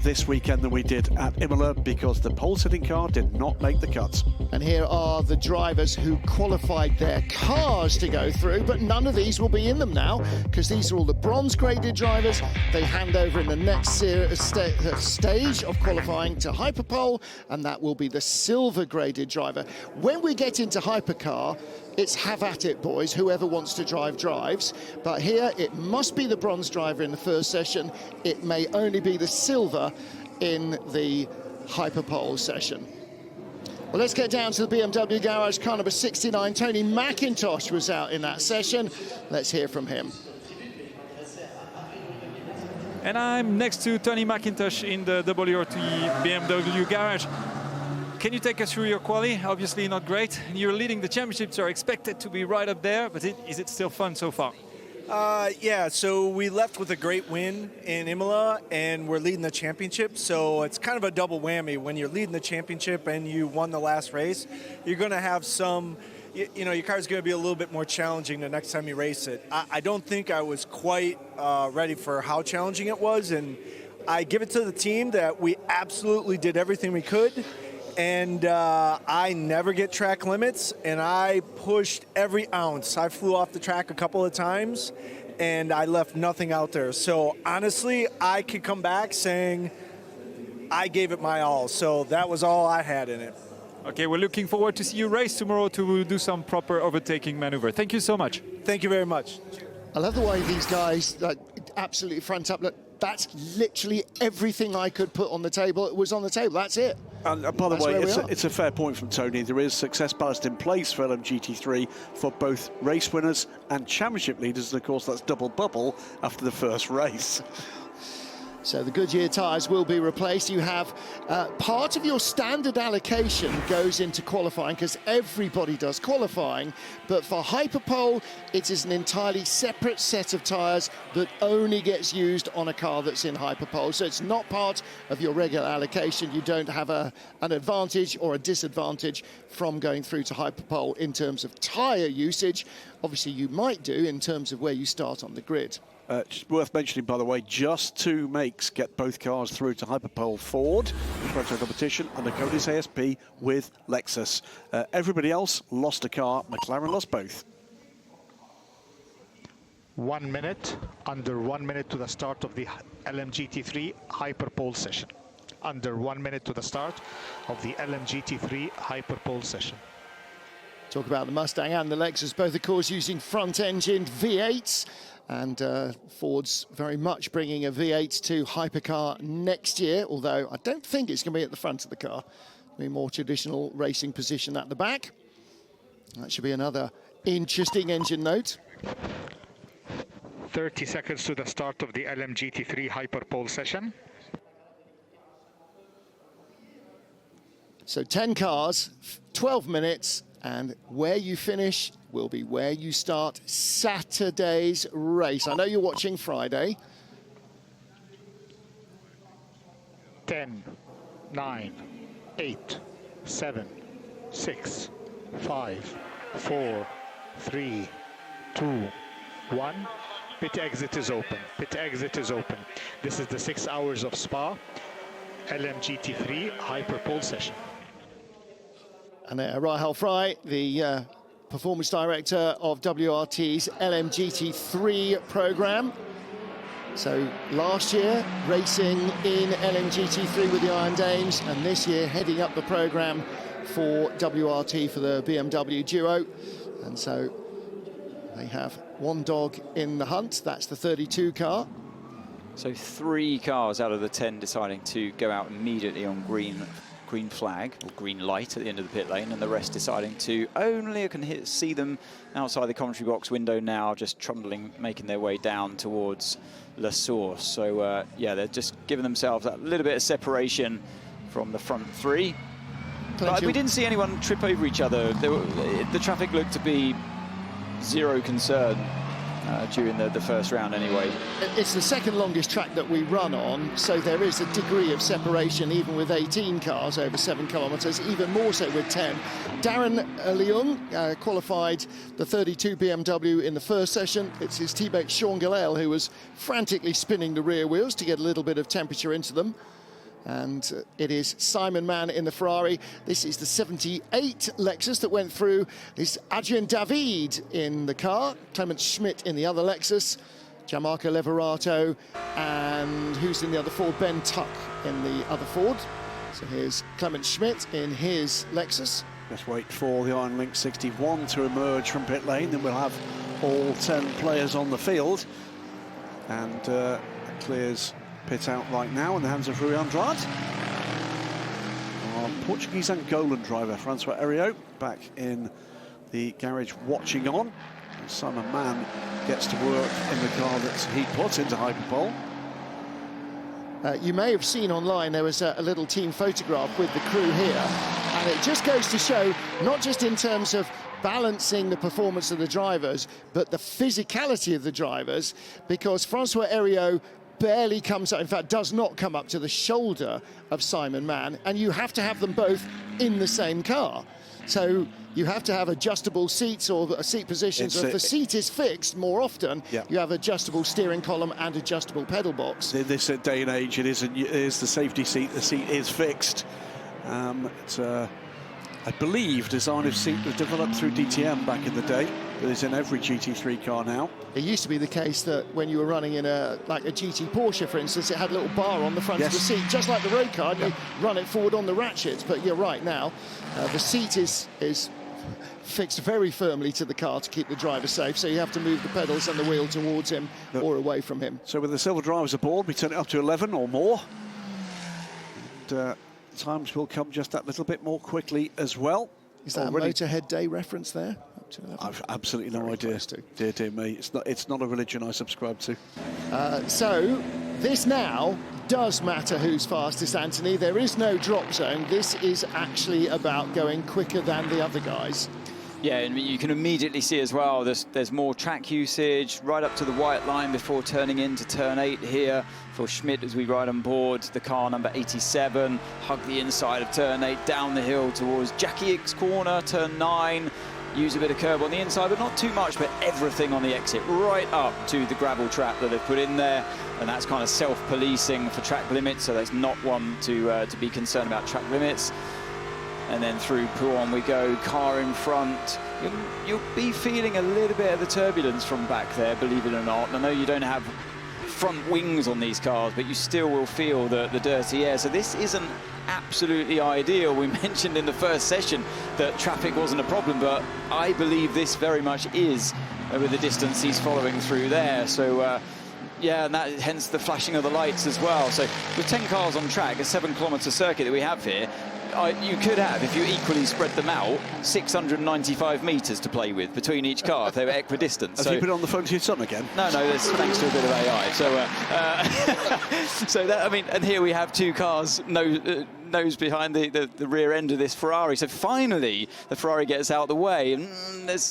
this weekend than we did at Imola, because the pole setting car did not make the cuts. And here are the drivers who qualified their cars to go through, but none of these will be in them now because these are all the bronze graded drivers. They hand over in the next stage of qualifying to Hyperpole, and that will be the silver graded driver. When we get into Hypercar, it's have at it, boys. Whoever wants to drive drives. But here it must be the bronze driver in the first session. It may only be the silver in the Hyperpole session. Well, let's get down to the BMW garage, car number 69. Tony McIntosh was out in that session. Let's hear from him. And I'm next to Tony McIntosh in the WRT BMW garage. Can you take us through your quali? Obviously not great. You're leading the championship, so are expected to be right up there, but is it still fun so far? Yeah, so we left with a great win in Imola, and we're leading the championship, so it's kind of a double whammy. When you're leading the championship and you won the last race, you're going to have some, you know, your car's going to be a little bit more challenging the next time you race it. I don't think I was quite ready for how challenging it was, and I give it to the team that we absolutely did everything we could. And I never get track limits, and I pushed every ounce. I flew off the track a couple of times, and I left nothing out there. So honestly, I could come back saying I gave it my all. So that was all I had in it. Okay, we're looking forward to see you race tomorrow to do some proper overtaking maneuver. Thank you so much. Thank you very much. I love the way these guys absolutely front up. Look, that's literally everything I could put on the table. It was on the table. That's it. And by the way, it's a fair point from Tony. There is success ballast in place for LMGT3 for both race winners and championship leaders. And of course, that's double bubble after the first race. So the Goodyear tyres will be replaced. You have part of your standard allocation goes into qualifying because everybody does qualifying. But for Hyperpole, it is an entirely separate set of tyres that only gets used on a car that's in Hyperpole. So it's not part of your regular allocation. You don't have an advantage or a disadvantage from going through to Hyperpole in terms of tyre usage. Obviously, you might do in terms of where you start on the grid. It's worth mentioning, by the way, just 2 makes get both cars through to Hyperpole: Ford, the proto competition, and the Cody's ASP with Lexus. Everybody else lost a car. McLaren lost both. 1 minute, under 1 minute to the start of the LMGT3 Hyperpole session. Under 1 minute to the start of the LMGT3 Hyperpole session. Talk about the Mustang and the Lexus, both of course using front-engined V8s. And Ford's very much bringing a V8 to Hypercar next year, although I don't think it's going to be at the front of the car. It'll be a more traditional racing position at the back. That should be another interesting engine note. 30 seconds to the start of the LMGT3 Hyperpole session. So 10 cars, 12 minutes, and where you finish will be where you start Saturday's race. I know you're watching Friday. 10, 9, 8, 7, 6, 5, 4, 3, 2, 1. Pit exit is open. Pit exit is open. This is the 6 hours of Spa LMGT3 Hyperpole session. And Rahel Fry, the performance director of WRT's LMGT3 program. So last year, racing in LMGT3 with the Iron Dames, and this year heading up the program for WRT for the BMW duo. And so they have one dog in the hunt, that's the 32 car. So 3 cars out of the 10 deciding to go out immediately on green flag, or green light at the end of the pit lane, and the rest deciding to only, I can see them outside the commentary box window now, just trundling, making their way down towards La Source. So yeah, they're just giving themselves that little bit of separation from the front 3. But we didn't see anyone trip over each other. The traffic looked to be zero concern during the first round anyway. It's the second longest track that we run on, so there is a degree of separation even with 18 cars over 7 kilometres, even more so with 10. Darren Leung qualified the 32 BMW in the first session. It's his teammate Sean Galel who was frantically spinning the rear wheels to get a little bit of temperature into them. And it is Simon Mann in the Ferrari. This is the 78 Lexus that went through. This Adrian David in the car, Clement Schmidt in the other Lexus, Gianmarco Leverato, and who's in the other Ford? Ben Tuck in the other Ford. So here's Clement Schmidt in his Lexus. Let's wait for the Iron Link 61 to emerge from pit lane, then we'll have all 10 players on the field. And it clears pit out right now in the hands of Rui Andrade. Our Portuguese Angolan driver, Francois Heriot, back in the garage watching on. And Simon Mann gets to work in the car that he put into Hyperpole. You may have seen online there was a little team photograph with the crew here, and it just goes to show, not just in terms of balancing the performance of the drivers, but the physicality of the drivers, because Francois Heriot barely comes up, in fact does not come up to the shoulder of Simon Mann, and you have to have them both in the same car. So you have to have adjustable seats or seat positions. If the seat is fixed, more often you have adjustable steering column and adjustable pedal box. In this day and age, it is the safety seat. The seat is fixed. It's I believe design of seat was developed through DTM back in the day, but it's in every GT3 car now. It used to be the case that when you were running in like a GT Porsche, for instance, it had a little bar on the front of the seat, just like the road car, and you run it forward on the ratchets. But you're right, now the seat is fixed very firmly to the car to keep the driver safe, so you have to move the pedals and the wheel towards him or away from him. So with the silver drivers aboard, we turn it up to 11 or more. And, times will come just that little bit more quickly as well. Is that a Motorhead Day reference there? Up to 11? I've absolutely no idea. Dear me, it's not a religion I subscribe to. So this now does matter who's fastest, Anthony. There is no drop zone. This is actually about going quicker than the other guys. Yeah, and you can immediately see as well there's more track usage right up to the white line before turning into turn 8 here for Schmidt as we ride on board the car number 87, hug the inside of turn 8, down the hill towards Jackie Ick's corner, turn 9, use a bit of curb on the inside, but not too much, but everything on the exit right up to the gravel trap that they've put in there, and that's kind of self-policing for track limits, so there's not one to be concerned about track limits. And then through Pouhon we go, car in front. You'll be feeling a little bit of the turbulence from back there, believe it or not. I know you don't have front wings on these cars, but you still will feel the dirty air. So this isn't absolutely ideal. We mentioned in the first session that traffic wasn't a problem, but I believe this very much is with the distance he's following through there. So yeah, and that hence the flashing of the lights as well. So with 10 cars on track, a 7-kilometre circuit that we have here, you could have, if you equally spread them out, 695 metres to play with between each car if they were equidistant. Have you put on the phone to your son again? No, that's thanks to a bit of AI. So, so that, I mean, and here we have 2 cars nose behind the rear end of this Ferrari. So finally, the Ferrari gets out of the way, and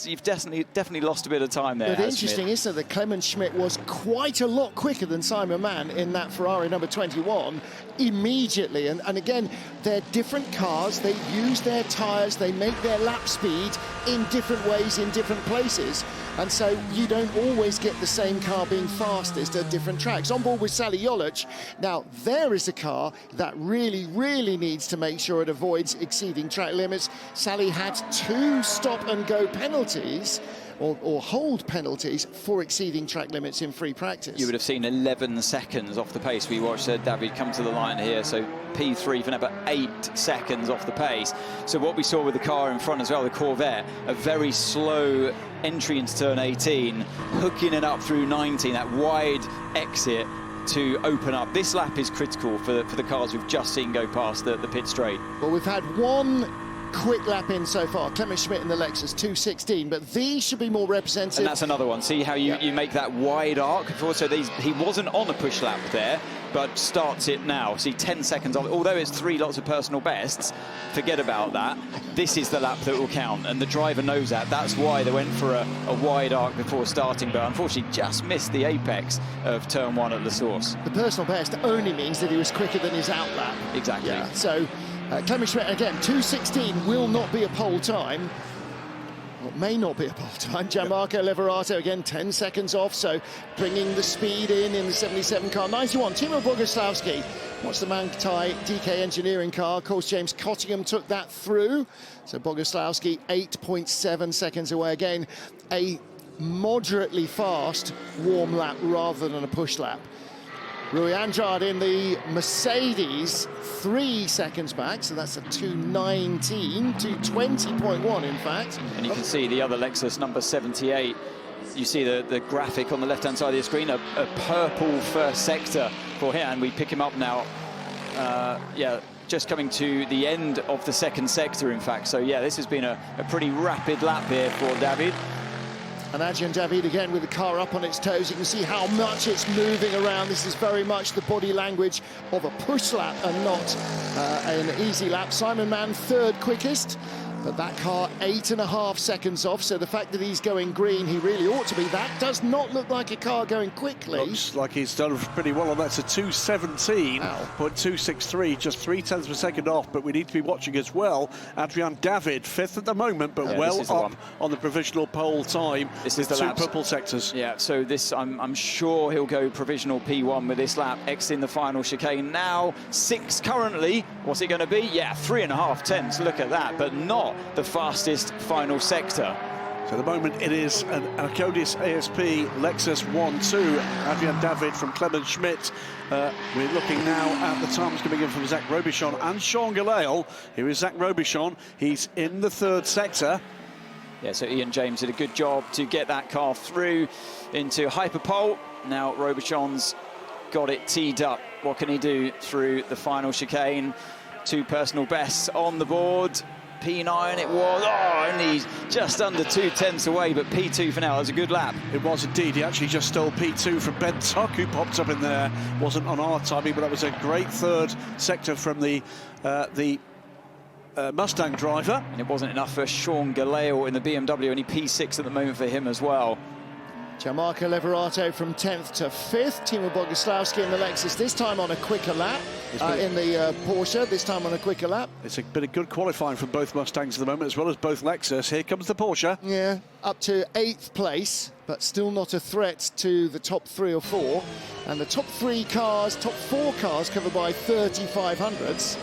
you've definitely lost a bit of time there. But interesting, isn't it, that Clement Schmidt was quite a lot quicker than Simon Mann in that Ferrari number 21 immediately. And again, they're different cars. They use their tyres. They make their lap speed in different ways in different places. And so you don't always get the same car being fastest at different tracks. On board with Sally Jolic, now there is a car that really, really needs to make sure it avoids exceeding track limits. Sally had 2 stop-and-go penalties, or hold penalties, for exceeding track limits in free practice. You would have seen 11 seconds off the pace. We watched David come to the line here, so P3 for number 8 seconds off the pace. So what we saw with the car in front as well, the Corvette, a very slow entry into turn 18, hooking it up through 19, that wide exit to open up. This lap is critical for the cars we've just seen go past the pit straight. Well, we've had one quick lap in so far, Clement Schmidt in the Lexus 2:16, but these should be more representative. And that's another one. See how you make that wide arc? So he wasn't on a push lap there, but starts it now. See, 10 seconds off. Although it's 3 lots of personal bests, forget about that. This is the lap that will count, and the driver knows that. That's why they went for a wide arc before starting, but unfortunately just missed the apex of turn 1 at La Source. The personal best only means that he was quicker than his out lap. Exactly. Yeah, so Clement Schmidt, again, 2:16 will not be a pole time. Well, may not be a pole time. Gianmarco Lavorato, again, 10 seconds off, so bringing the speed in the 77 car. 91, Timo Boguslavski. Watch the Manthai DK Engineering car. Of course, James Cottingham took that through. So Boguslavski, 8.7 seconds away. Again, a moderately fast warm lap rather than a push lap. Rui Andrade in the Mercedes, 3 seconds back, so that's a 2:19, 2:20.1 in fact. And you can see the other Lexus, number 78. You see the graphic on the left-hand side of the screen, a purple first sector for him, and we pick him up now. Yeah, just coming to the end of the second sector, in fact. So, yeah, this has been a pretty rapid lap here for David. And Adrian David again with the car up on its toes. You can see how much it's moving around. This is very much the body language of a push lap and not an easy lap. Simon Mann, 3rd quickest, but that car 8.5 seconds off. So the fact that he's going green, he really ought to be. That does not look like a car going quickly. Looks like he's done pretty well on that. It's a 2:17.263, just 0.3 of a second off, but we need to be watching as well. Adrian David, 5th at the moment, but well up on the provisional pole time. This is the 2 purple sectors. Yeah, so this, I'm sure he'll go provisional P1 with this lap, exiting the final chicane now. 6 currently. What's it going to be? Yeah, 3.5 tenths. Look at that, but not the fastest final sector. So at the moment it is an Acodis ASP Lexus 1-2. Adrian David from Clement Schmidt. We're looking now at the times coming in from Zach Robichon and Sean Galale. Here is Zach Robichon. He's in the 3rd sector. Yeah, so Ian James did a good job to get that car through into Hyperpole. Now Robichon's got it teed up. What can he do through the final chicane? 2 personal bests on the board. P9 it was, only just under 2 tenths away, but P2 for now. That was a good lap. It was indeed. He actually just stole P2 from Ben Tuck, who popped up in there. Wasn't on our timing, but that was a great 3rd sector from the Mustang driver. And it wasn't enough for Sean Galale in the BMW, only P6 at the moment for him as well. Gianmarco Lavorato from 10th to 5th. Timo Boguslavski in the Lexus, this time on a quicker lap. In the Porsche, this time on a quicker lap. It's been a good qualifying from both Mustangs at the moment, as well as both Lexus. Here comes the Porsche. Yeah, up to 8th place, but still not a threat to the top 3 or 4. And the top 3 cars, top 4 cars covered by 3,500s.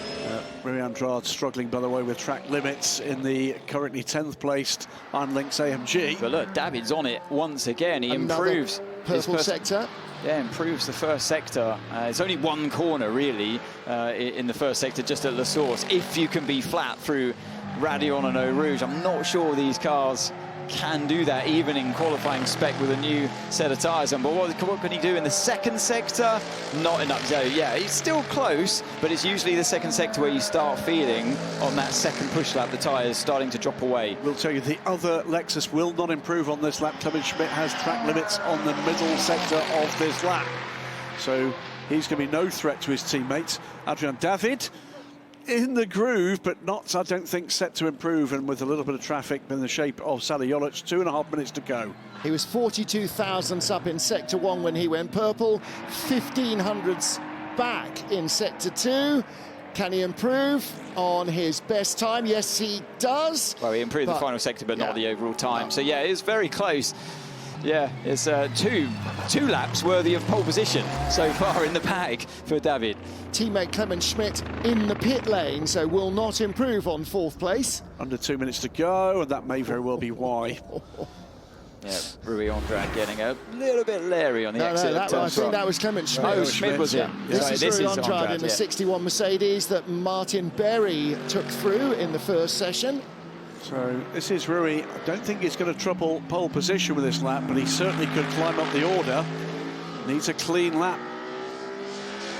Rui Andrade struggling, by the way, with track limits in the currently 10th placed Iron Lynx AMG. But look, David's on it once again. He improves. Purple sector. Yeah, improves the first sector. It's only 1 corner, really, in the first sector, just at La Source. If you can be flat through Radion and Eau Rouge, I'm not sure these cars can do that, even in qualifying spec with a new set of tyres on. But what can he do in the second sector? Not enough. So, yeah, it's still close, but it's usually the second sector where you start feeling on that second push lap the tyres starting to drop away. We'll tell you the other Lexus will not improve on this lap. Clement Schmidt has track limits on the middle sector of this lap, so he's going to be no threat to his teammates. Adrian David in the groove, but not, I don't think, set to improve, and with a little bit of traffic in the shape of Sally Jolic. 2.5 minutes to go. He was 42 thousandths up in Sector 1 when he went purple, 1,500ths back in Sector 2. Can he improve on his best time? Yes, he does. Well, he improved the final sector, but not the overall time. So, yeah, it was very close. Yeah, it's two laps worthy of pole position so far in the bag for David. Teammate Clement Schmidt in the pit lane, so will not improve on 4th place. Under 2 minutes to go, and that may very well be why. Yeah, Rui Andrade getting a little bit leery on the exit. I think that was Clement Schmidt. Oh, Schmidt was it? This Sorry, is Rui Andrade in the 61 Mercedes that Martin Berry took through in the first session. So this is Rui. I don't think he's going to trouble pole position with this lap, but he certainly could climb up the order. Needs a clean lap.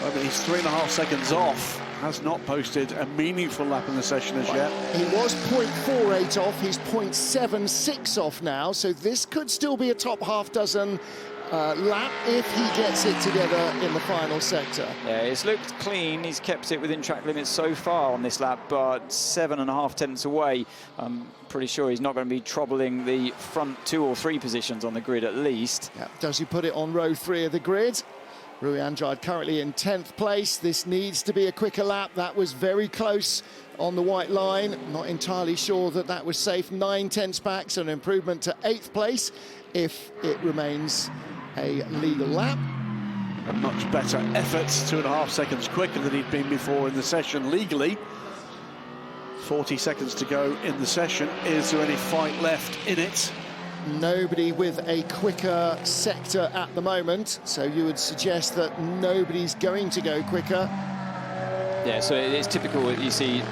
I mean, he's 3.5 seconds off. Has not posted a meaningful lap in the session as yet. He was 0.48 off. He's 0.76 off now. So this could still be a top half dozen lap if he gets it together in the final sector. Yeah, it's looked clean. He's kept it within track limits so far on this lap, but 7.5 tenths away. I'm pretty sure he's not going to be troubling the front 2 or 3 positions on the grid at least. Yeah. Does he put it on row 3 of the grid? Rui Andrade currently in 10th place. This needs to be a quicker lap. That was very close on the white line. Not entirely sure that that was safe. 9 tenths back, so an improvement to 8th place if it remains a legal lap. A much better effort, 2.5 seconds quicker than he'd been before in the session legally. 40 seconds to go in the session. Is there any fight left in it? Nobody with a quicker sector at the moment, so you would suggest that nobody's going to go quicker. Yeah, so it's typical that you see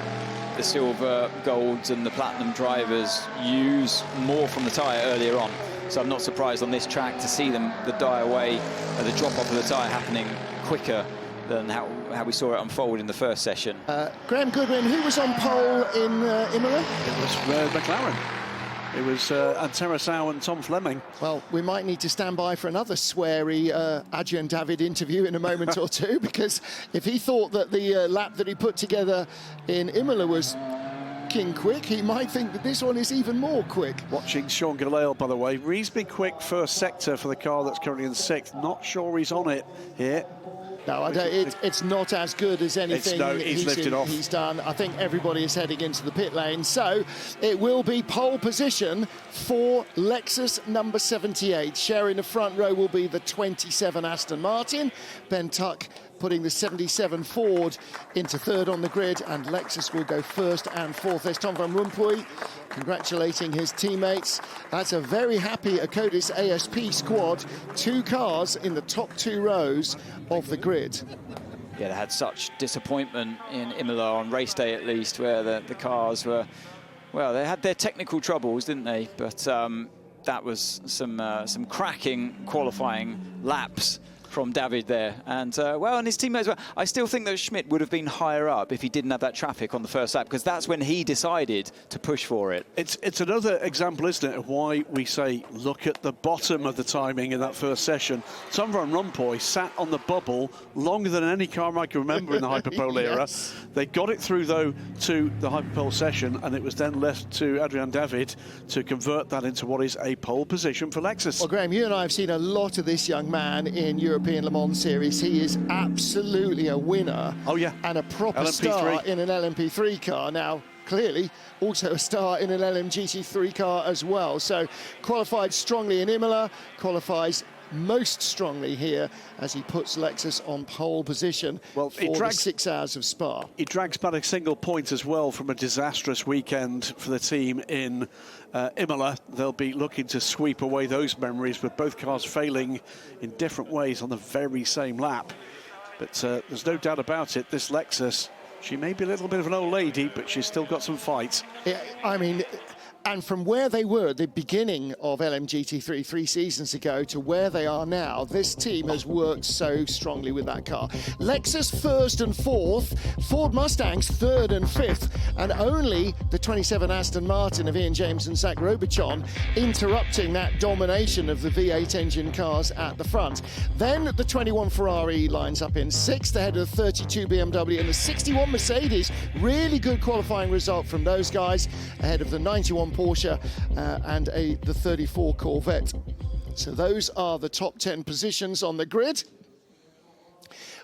the silver, golds and the platinum drivers use more from the tyre earlier on. So I'm not surprised on this track to see them, the die away, the drop off of the tyre happening quicker than how we saw it unfold in the first session. Graham Goodwin, who was on pole in Imola? It was McLaren. It was Antero Sau and Tom Fleming. Well, we might need to stand by for another sweary Adrian David interview in a moment or two, because if he thought that the lap that he put together in Imola was king quick, he might think that this one is even more quick. Watching Sean Gillale, by the way, reasonably quick first sector for the car that's currently in 6th. Not sure he's on it here. No, I don't, it's not as good as anything he's lifted off. He's done. I think everybody is heading into the pit lane. So it will be pole position for Lexus number 78. Sharing the front row will be the 27 Aston Martin. Ben Tuck putting the 77 Ford into 3rd on the grid, and Lexus will go 1st and 4th. There's Tom van Rompuy congratulating his teammates. That's a very happy Acodis ASP squad. 2 cars in the top 2 rows of the grid. Yeah, they had such disappointment in Imola on race day at least, where the cars were, well, they had their technical troubles, didn't they? But that was some cracking qualifying laps from David there, and well, and his teammates. Well, I still think that Schmidt would have been higher up if he didn't have that traffic on the first lap, because that's when he decided to push for it. It's another example, isn't it, of why we say look at the bottom of the timing in that first session. Tom van Rompuy sat on the bubble longer than any car I can remember in the Hyperpole era. They got it through though to the Hyperpole session, and it was then left to Adrian David to convert that into what is a pole position for Lexus. Well, Graham, you and I have seen a lot of this young man in European Le Mans series. He is absolutely a winner. Oh yeah, and a proper LMP3 star in an LMP3 car. Now, clearly, also a star in an LMGT3 car as well. So, qualified strongly in Imola, qualifies most strongly here as he puts Lexus on pole position for the 6 hours of Spa. He drags back a single point as well from a disastrous weekend for the team in Imola. They'll be looking to sweep away those memories, with both cars failing in different ways on the very same lap. But there's no doubt about it, this Lexus, she may be a little bit of an old lady, but she's still got some fight. Yeah, I mean, and from where they were at the beginning of LMGT3 3 seasons ago to where they are now, this team has worked so strongly with that car. Lexus 1st and 4th, Ford Mustangs 3rd and 5th, and only the 27 Aston Martin of Ian James and Zach Robichon interrupting that domination of the V8 engine cars at the front. Then the 21 Ferrari lines up in 6th ahead of the 32 BMW and the 61 Mercedes. Really good qualifying result from those guys ahead of the 91 Porsche and the 34 Corvette. So those are the top 10 positions on the grid.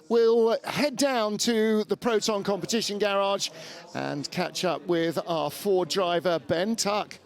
We'll head down to the Proton competition garage and catch up with our Ford driver, Ben Tuck.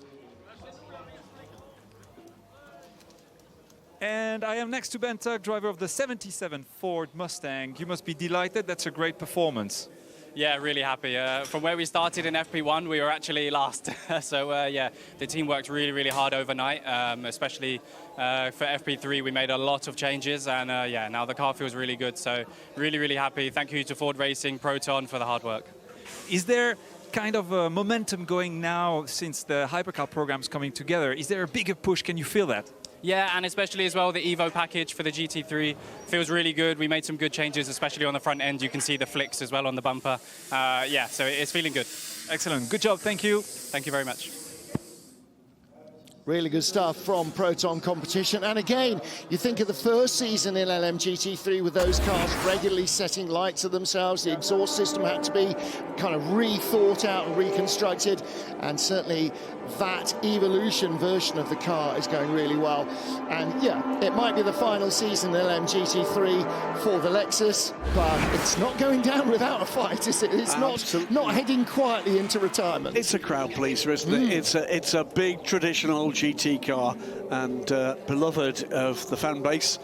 And I am next to Ben Tuck, driver of the 77 Ford Mustang. You must be delighted. That's a great performance. Yeah, really happy. From where we started in FP1, we were actually last. So yeah, the team worked really, really hard overnight, especially for FP3. We made a lot of changes, and yeah, now the car feels really good. So really, really happy. Thank you to Ford Racing, Proton for the hard work. Is there kind of a momentum going now since the Hypercar program's coming together? Is there a bigger push? Can you feel that? Yeah, and especially as well, the Evo package for the GT3 feels really good. We made some good changes, especially on the front end. You can see the flicks as well on the bumper. Yeah, so it's feeling good. Excellent. Good job. Thank you. Thank you very much. Really good stuff from Proton Competition. And again, you think of the first season in LMGT3 with those cars regularly setting lights to themselves. The exhaust system had to be kind of rethought out and reconstructed. And certainly that Evolution version of the car is going really well. And yeah, it might be the final season in LMGT3 for the Lexus, but it's not going down without a fight, is it? It's not heading quietly into retirement. It's a crowd pleaser, isn't it? It's a big traditional GT car and beloved of the fan base,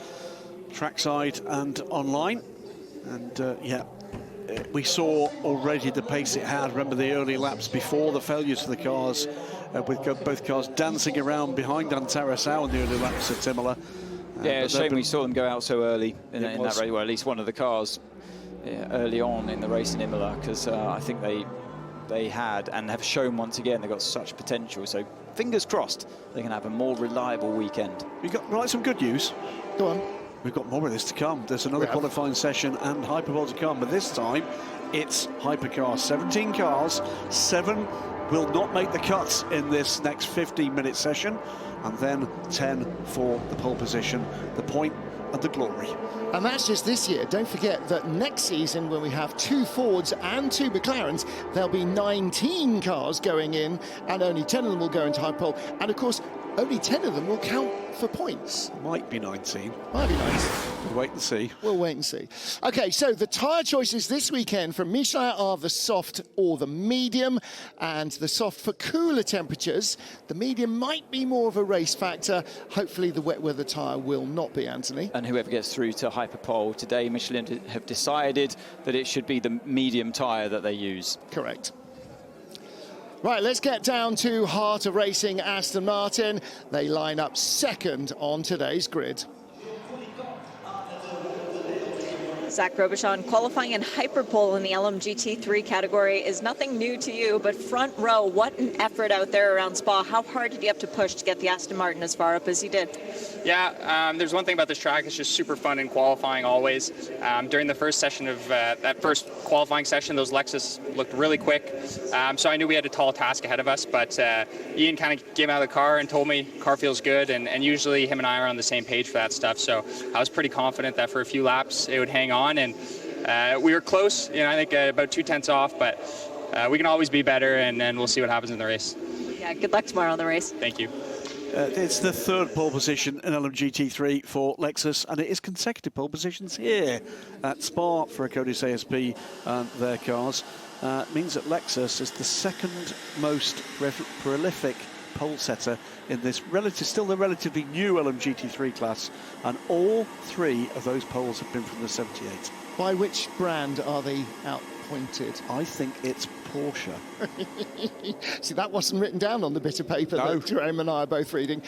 trackside and online. And yeah, we saw already the pace it had. Remember the early laps before the failures of the cars, with both cars dancing around behind Antarasau in the early laps at Imola. Yeah, it's a shame we saw them go out so early in that race. Well, at least one of the cars early on in the race in Imola, because I think they had and have shown once again they've got such potential. So fingers crossed they can have a more reliable weekend. We got some good news. Go on. We've got more of this to come. There's another qualifying session and Hyperpole to come, but this time it's Hypercar. 17 cars, 7 will not make the cuts in this next 15-minute session, and then 10 for the pole position, the point and the glory. And that's just this year. Don't forget that next season, when we have 2 Fords and 2 McLarens, there'll be 19 cars going in, and only 10 of them will go into Hyperpole. And of course, only 10 of them will count for points. Might be 19. Might be 19. We'll wait and see. We'll wait and see. Okay, so the tyre choices this weekend from Michelin are the soft or the medium, and the soft for cooler temperatures. The medium might be more of a race factor. Hopefully the wet weather tyre will not be, Anthony. And whoever gets through to Hyperpole today, Michelin have decided that it should be the medium tyre that they use. Correct. Right, let's get down to Heart of Racing Aston Martin. They line up second on today's grid. Zach Robichon, qualifying in Hyperpole in the LMGT3 category is nothing new to you, but front row, what an effort out there around Spa. How hard did you have to push to get the Aston Martin as far up as you did? Yeah, there's one thing about this track, it's just super fun in qualifying always. During the first session of that first qualifying session, those Lexus looked really quick. So I knew we had a tall task ahead of us, but Ian kind of came out of the car and told me car feels good, and usually him and I are on the same page for that stuff. So I was pretty confident that for a few laps it would hang on, and we were close, I think about 2/10 off, but we can always be better, and then we'll see what happens in the race. Yeah, good luck tomorrow on the race. Thank you. It's the third pole position in LMGT3 for Lexus, and it is consecutive pole positions here at Spa-Francorchamps ASP and their cars. Means that Lexus is the second most prolific pole setter in this still the relatively new LMGT3 class, and all 3 of those poles have been from the 78. By which brand are they outpointed? I think it's Porsche. See, that wasn't written down on the bit of paper that Jerome and I are both reading.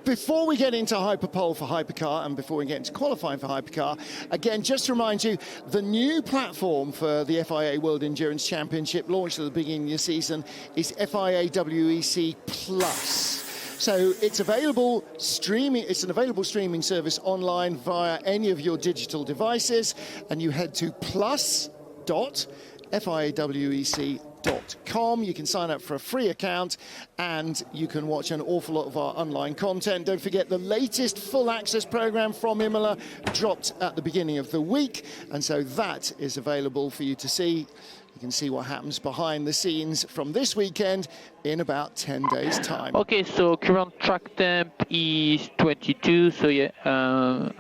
Before we get into Hyperpole for Hypercar and before we get into qualifying for Hypercar, again, just to remind you, the new platform for the FIA World Endurance Championship, launched at the beginning of the season, is FIA WEC Plus. So it's available streaming. It's an available streaming service online via any of your digital devices, and you head to plus.fiawec.com. You can sign up for a free account, and you can watch an awful lot of our online content. Don't forget the latest full access program from Imola dropped at the beginning of the week, and so that is available for you to see. You can see what happens behind the scenes from this weekend in about 10 days' time. Okay, so current track temp is 22, so yeah,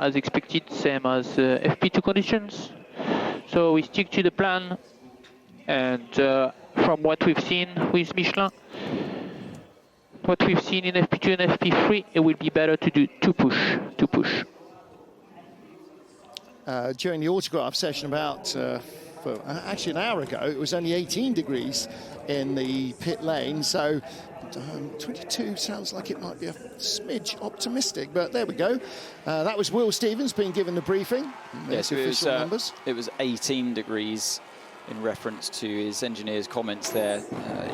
as expected, same as FP2 conditions. So we stick to the plan, and from what we've seen with Michelin, what we've seen in FP2 and FP3, it will be better to do two push. During the autograph session about actually an hour ago, it was only 18 degrees in the pit lane, so 22 sounds like it might be a smidge optimistic, but there we go. That was Will Stevens being given the briefing. Yes, it was 18 degrees in reference to his engineer's comments there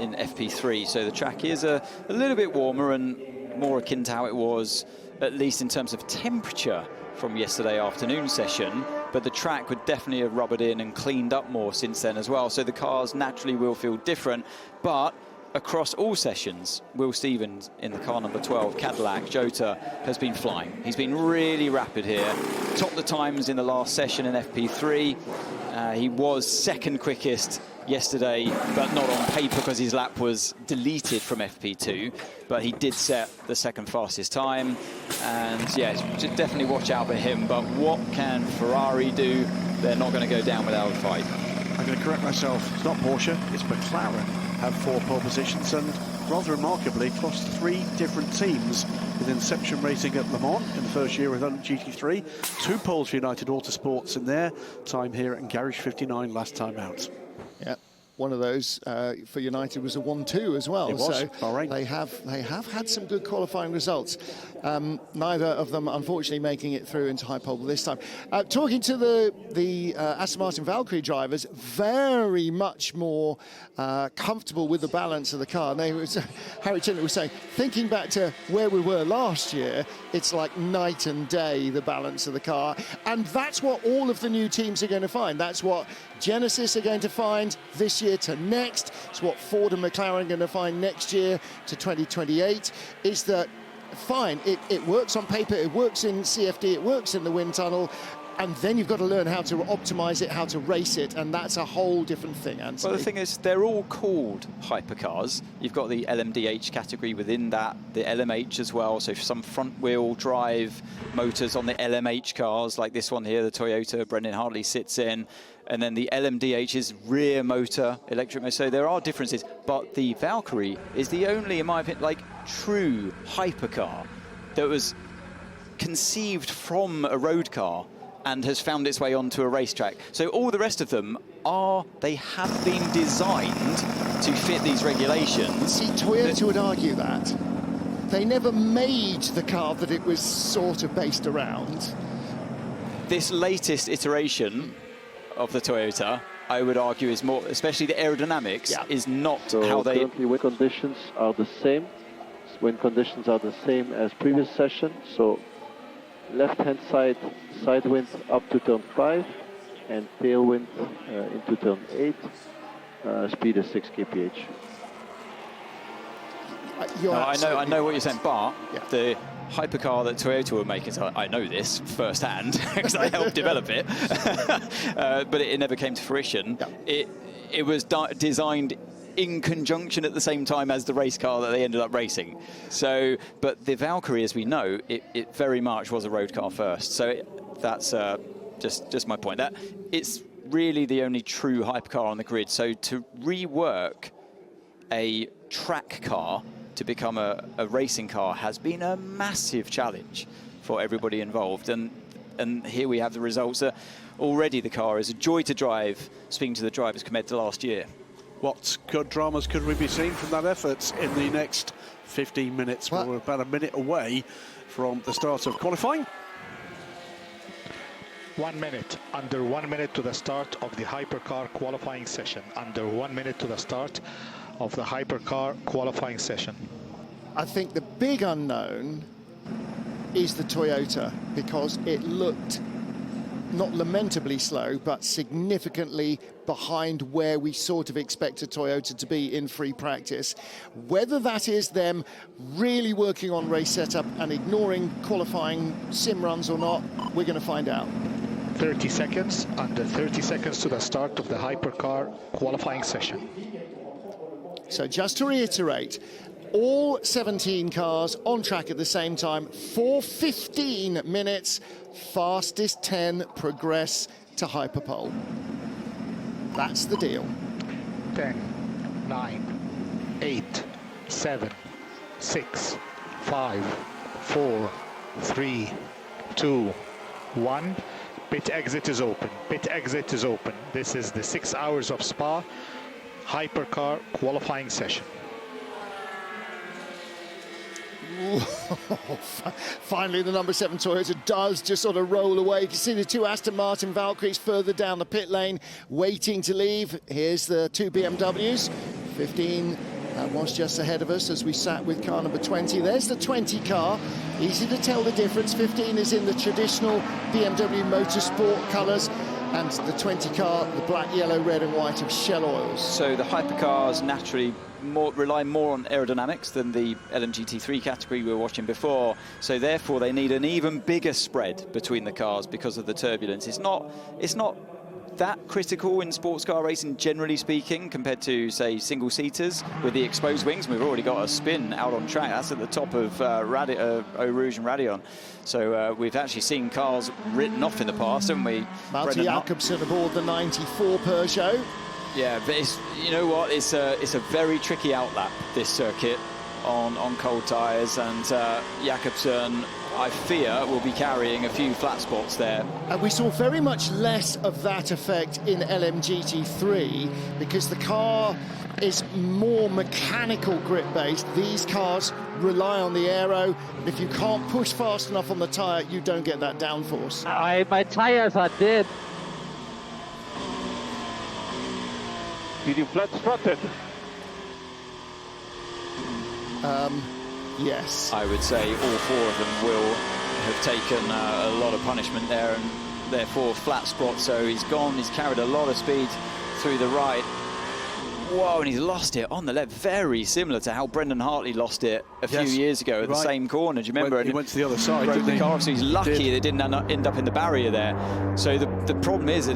in FP3. So the track is a little bit warmer and more akin to how it was, at least in terms of temperature, from yesterday afternoon session, but the track would definitely have rubbered in and cleaned up more since then as well. So the cars naturally will feel different, but across all sessions, Will Stevens in the car number 12, Cadillac Jota, has been flying. He's been really rapid here. Topped the times in the last session in FP3. He was second quickest yesterday, but not on paper because his lap was deleted from FP2, but he did set the second fastest time. And yeah, definitely watch out for him. But what can Ferrari do? They're not going to go down without a fight. I'm going to correct myself. It's not Porsche, it's McLaren. Have 4 pole positions and rather remarkably crossed 3 different teams with Inception Racing at Le Mans in the first year of LMGT3, 2 poles for United Autosports in their time here at Garage 59 last time out. Yeah, one of those for United was a 1-2 as well. It was, so Bahrain. they have had some good qualifying results. Neither of them, unfortunately, making it through into Hyperpole this time. Talking to the Aston Martin Valkyrie drivers, very much more comfortable with the balance of the car. And Harry Chinley was saying, thinking back to where we were last year, it's like night and day, the balance of the car. And that's what all of the new teams are going to find. That's what Genesis are going to find this year to next. It's what Ford and McLaren are going to find next year to 2028, is that fine, it works on paper, it works in CFD, it works in the wind tunnel, and then you've got to learn how to optimize it, how to race it, and that's a whole different thing, Anthony. Well, the thing is, they're all called hypercars. You've got the LMDH category within that, the LMH as well, so some front-wheel drive motors on the LMH cars, like this one here, the Toyota Brendan Hartley sits in, and then the LMDH is rear motor, electric motor, so there are differences, but the Valkyrie is the only, in my opinion, like, true hypercar that was conceived from a road car and has found its way onto a racetrack. So all the rest of them they have been designed to fit these regulations. See, Toyota would argue that. They never made the car that it was sort of based around. This latest iteration of the Toyota, I would argue, is more, especially the aerodynamics, is not how they... Currently, wind conditions are the same. Wind conditions are the same as previous session, so left-hand side wind up to turn 5 and tailwind into turn 8. Speed is 6 kph. I know what you're saying, but the hypercar that Toyota were making, so I know this firsthand because I helped develop it, but it never came to fruition. It was designed in conjunction at the same time as the race car that they ended up racing. So, but the Valkyrie, as we know, it very much was a road car first. So that's just my point. That it's really the only true hypercar on the grid. So to rework a track car to become a racing car has been a massive challenge for everybody involved. And here we have the results. Already the car is a joy to drive, speaking to the drivers compared to last year. What good dramas could we be seeing from that effort in the next 15 minutes? We're about a minute away from the start of qualifying. 1 minute, under 1 minute to the start of the Hypercar qualifying session. Under 1 minute to the start of the Hypercar qualifying session. I think the big unknown is the Toyota, because it looked not lamentably slow, but significantly behind where we sort of expected Toyota to be in free practice. Whether that is them really working on race setup and ignoring qualifying sim runs or not, we're going to find out. 30 seconds, under 30 seconds to the start of the Hypercar qualifying session. So just to reiterate, all 17 cars on track at the same time for 15 minutes. Fastest 10 progress to Hyperpole. That's the deal. 10, 9, 8, 7, 6, 5, 4, 3, 2, 1. Pit exit is open. Pit exit is open. This is the 6 hours of Spa Hypercar qualifying session. Finally, the number 7 Toyota does just sort of roll away. You can see the 2 Aston Martin Valkyries further down the pit lane, waiting to leave. Here's the 2 BMWs. 15 was just ahead of us as we sat with car number 20. There's the 20 car. Easy to tell the difference. 15 is in the traditional BMW motorsport colours, and the 20 car, the black, yellow, red and white of Shell Oils. So the hypercars naturally rely more on aerodynamics than the LMGT3 category we were watching before. So therefore they need an even bigger spread between the cars because of the turbulence. It's not that critical in sports car racing, generally speaking, compared to, say, single-seaters with the exposed wings. We've already got a spin out on track. That's at the top of Eau Rouge and Radeon. So we've actually seen cars written off in the past, haven't we? Malte Jakobsen aboard the 94 Peugeot. Yeah, but you know what? It's a very tricky outlap, this circuit, on cold tyres, and Jakobsen, I fear, will be carrying a few flat spots there. And we saw very much less of that effect in LMGT3 because the car is more mechanical grip based. These cars rely on the aero, and if you can't push fast enough on the tyre, you don't get that downforce. My tyres are dead. Did you flat strut it? Yes. I would say all 4 of them will have taken a lot of punishment there, and therefore flat spot. So he's gone, he's carried a lot of speed through the right. Whoa, and he's lost it on the left. Very similar to how Brendan Hartley lost it a few years ago at the same corner. Do you remember? He went to the other side, broke didn't the he? car, so he's lucky they didn't end up in the barrier there. So the problem is that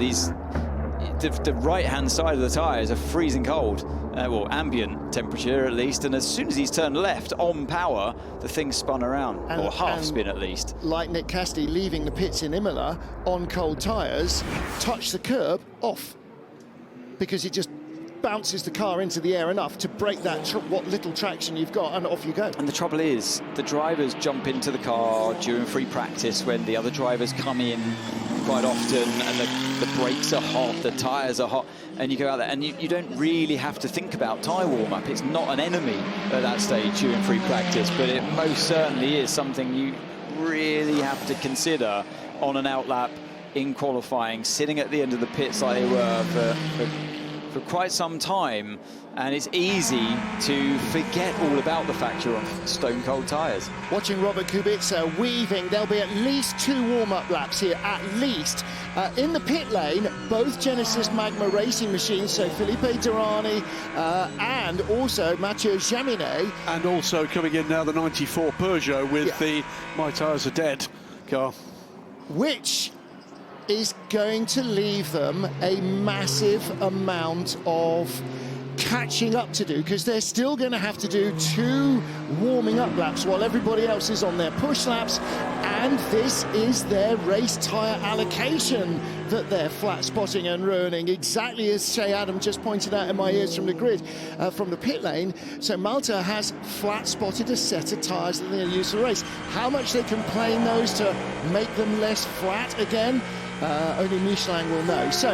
the right-hand side of the tyres are freezing cold, well, ambient temperature at least, and as soon as he's turned left on power, the thing spun around, or half spin at least. Like Nick Cassidy leaving the pits in Imola on cold tyres, touched the curb off, because it just bounces the car into the air enough to break that what little traction you've got, and off you go. And the trouble is, the drivers jump into the car during free practice when the other drivers come in quite often, and the brakes are hot, the tyres are hot, and you go out there and you don't really have to think about tyre warm-up. It's not an enemy at that stage during free practice, but it most certainly is something you really have to consider on an outlap in qualifying, sitting at the end of the pits like they were for quite some time, and it's easy to forget all about the fact you're on stone-cold tyres. Watching Robert Kubica weaving, there'll be at least 2 warm-up laps here, at least. In the pit lane, both Genesis Magma racing machines, so Felipe Durrani and also Mathieu Jaminet. And also coming in now the 94 Peugeot with the My Tyres Are Dead car. Which is going to leave them a massive amount of catching up to do, because they're still going to have to do 2 warming up laps while everybody else is on their push laps, and this is their race tyre allocation that they're flat spotting and ruining, exactly as Shea Adam just pointed out in my ears from the grid, from the pit lane. So Malta has flat spotted a set of tyres that they're going to use for the race. How much they can plane those to make them less flat again, only Michelin will know. So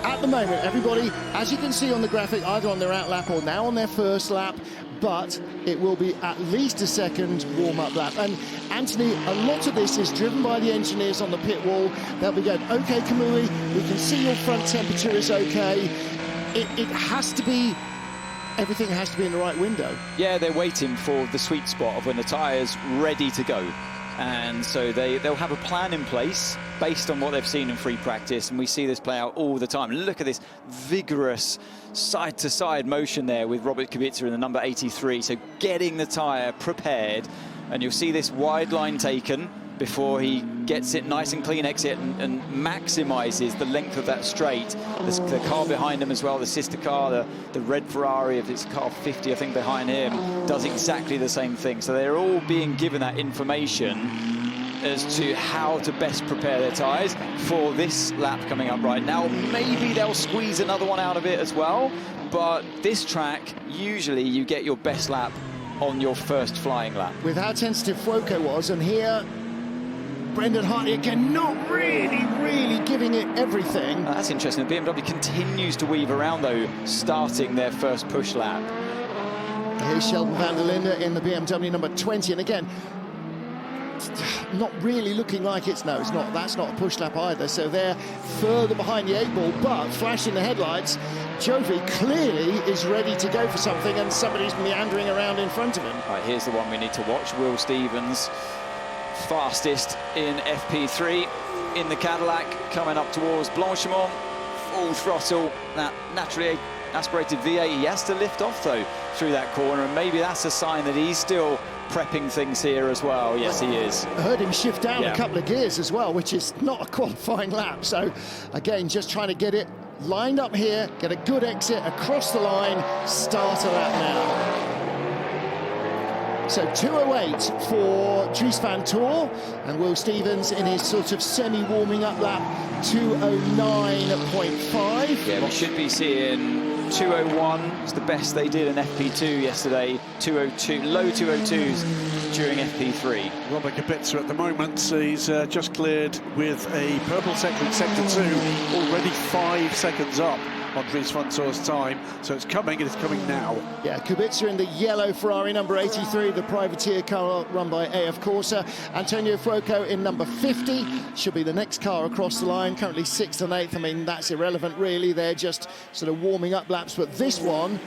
at the moment, everybody, as you can see on the graphic, either on their out lap or now on their first lap, but it will be at least a second warm-up lap. And Anthony, a lot of this is driven by the engineers on the pit wall. They'll be going, okay, Kamui, we can see your front temperature is okay. It has to be, everything has to be in the right window. Yeah, they're waiting for the sweet spot of when the tyre's ready to go. And so they'll have a plan in place based on what they've seen in free practice, and we see this play out all the time. Look at this vigorous side-to-side motion there with Robert Kubica in the number 83, so getting the tyre prepared, and you'll see this wide line taken before he gets it nice and clean exit and maximises the length of that straight. The car behind him as well, the sister car, the red Ferrari, if it's car 50 I think behind him, does exactly the same thing. So they're all being given that information as to how to best prepare their tyres for this lap coming up right now. Maybe they'll squeeze another one out of it as well, but this track, usually you get your best lap on your first flying lap. With how tentative Fuoco was, and here Brendan Hartley again not really giving it everything. That's interesting. The BMW continues to weave around, though, starting their first push lap. Here's Sheldon van der Linde in the BMW number 20, and again, not really looking like it's not. That's not a push lap either. So they're further behind the 8 ball, but flashing the headlights. Jovi clearly is ready to go for something, and somebody's meandering around in front of him. Right, here's the one we need to watch. Will Stevens, fastest in FP3 in the Cadillac, coming up towards Blanchimont, full throttle. That naturally aspirated V8. He has to lift off though through that corner, and maybe that's a sign that he's still prepping things here as well. Yes, he is. I heard him shift down a couple of gears as well, which is not a qualifying lap. So again, just trying to get it lined up here, get a good exit across the line, start a lap now. So 2:08 for Dries van Tor, and Will Stevens in his sort of semi-warming up lap, 2:09.5. Yeah, we should be seeing 2:01. It's the best they did in FP2 yesterday. 2:02, low 2:02s during FP3. Robert Kubica at the moment, he's just cleared with a purple sector in Sector 2, already 5 seconds up on Dries van Tor's time, so it's coming, and it's coming now. Yeah, Kubica in the yellow Ferrari number 83, the privateer car run by AF Corsa. Antonio Fuoco in number 50, should be the next car across the line, currently 6th and 8th. I mean, that's irrelevant really, they're just sort of warming up laps, but this one...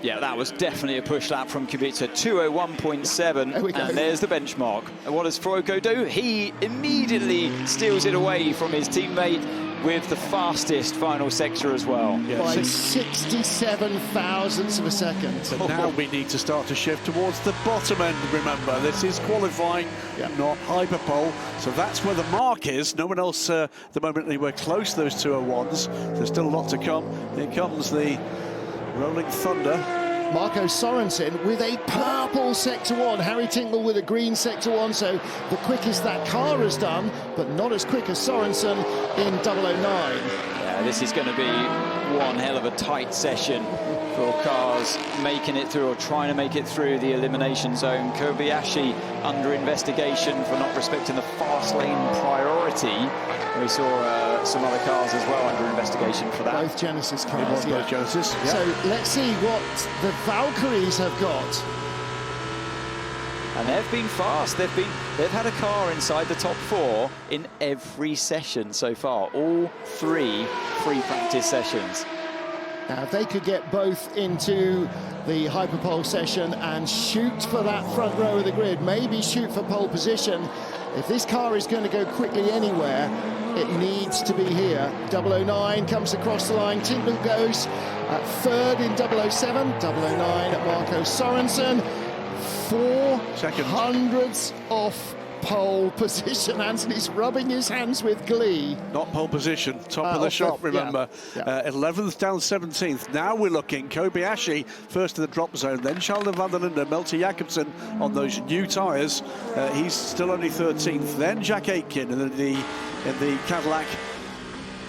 Yeah, that was definitely a push lap from Kubica, 2:01.7, and there's the benchmark. And what does Fuoco do? He immediately steals it away from his teammate with the fastest final sector as well. Yeah, by 67 thousandths of a second. So now we need to start to shift towards the bottom end, remember. This is qualifying, not hyperpole. So that's where the mark is. No one else, the moment they were close to those 2:01s. There's still a lot to come. Here comes the rolling thunder. Marco Sorensen with a purple Sector 1, Harry Tingle with a green Sector 1, so the quickest that car has done, but not as quick as Sorensen in 009. Yeah, this is going to be one hell of a tight session for cars making it through or trying to make it through the elimination zone. Kobayashi under investigation for not respecting the fast lane priority. We saw some other cars as well under investigation for that. Both Genesis cars. Both Genesis. Yeah. So let's see what the Valkyries have got. And they've been fast. They've had a car inside the top 4 in every session so far. All 3 free practice sessions. Now, if they could get both into the hyperpole session and shoot for that front row of the grid, maybe shoot for pole position, if this car is going to go quickly anywhere, it needs to be here. 009 comes across the line. Tingle goes third in 007. 009 Marco Sorensen. 4 hundredths off pole position. Anthony's rubbing his hands with glee. Not pole position, top of the shop, remember. 11th down 17th. Now we're looking. Kobayashi first in the drop zone, then Sheldon van der Linde, Melty Jacobsen on those new tyres. He's still only 13th. Then Jack Aitken in the Cadillac.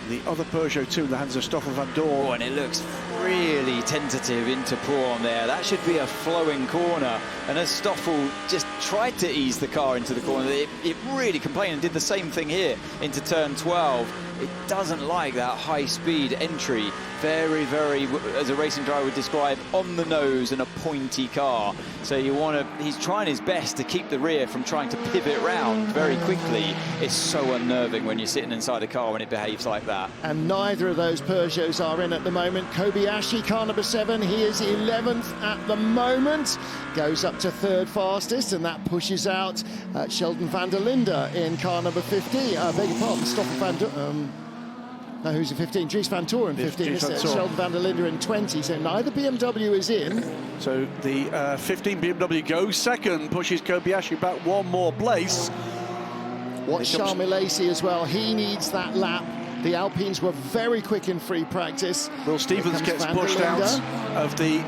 The other Peugeot 2 in the hands of Stoffel van Dorn. Oh, and it looks really tentative into Paul there. That should be a flowing corner. And as Stoffel just tried to ease the car into the corner, it really complained and did the same thing here into turn 12. It doesn't like that high-speed entry. Very, very, as a racing driver would describe, on the nose and a pointy car. So he's trying his best to keep the rear from trying to pivot round very quickly. It's so unnerving when you're sitting inside a car when it behaves like that. And neither of those Peugeots are in at the moment. Kobayashi, car number 7, he is 11th at the moment. Goes up to 3rd fastest, and that pushes out Sheldon van der Linde in car number 15. Beg your pardon, Stoffel van Dorn. No, who's in 15? Dries van Tor in 15, Sheldon van der Linde in 20, so neither BMW is in. So the 15 BMW goes second, pushes Kobayashi back one more place. Watch Charles Lacey as well, he needs that lap. The Alpines were very quick in free practice. Will Stevens gets pushed out of the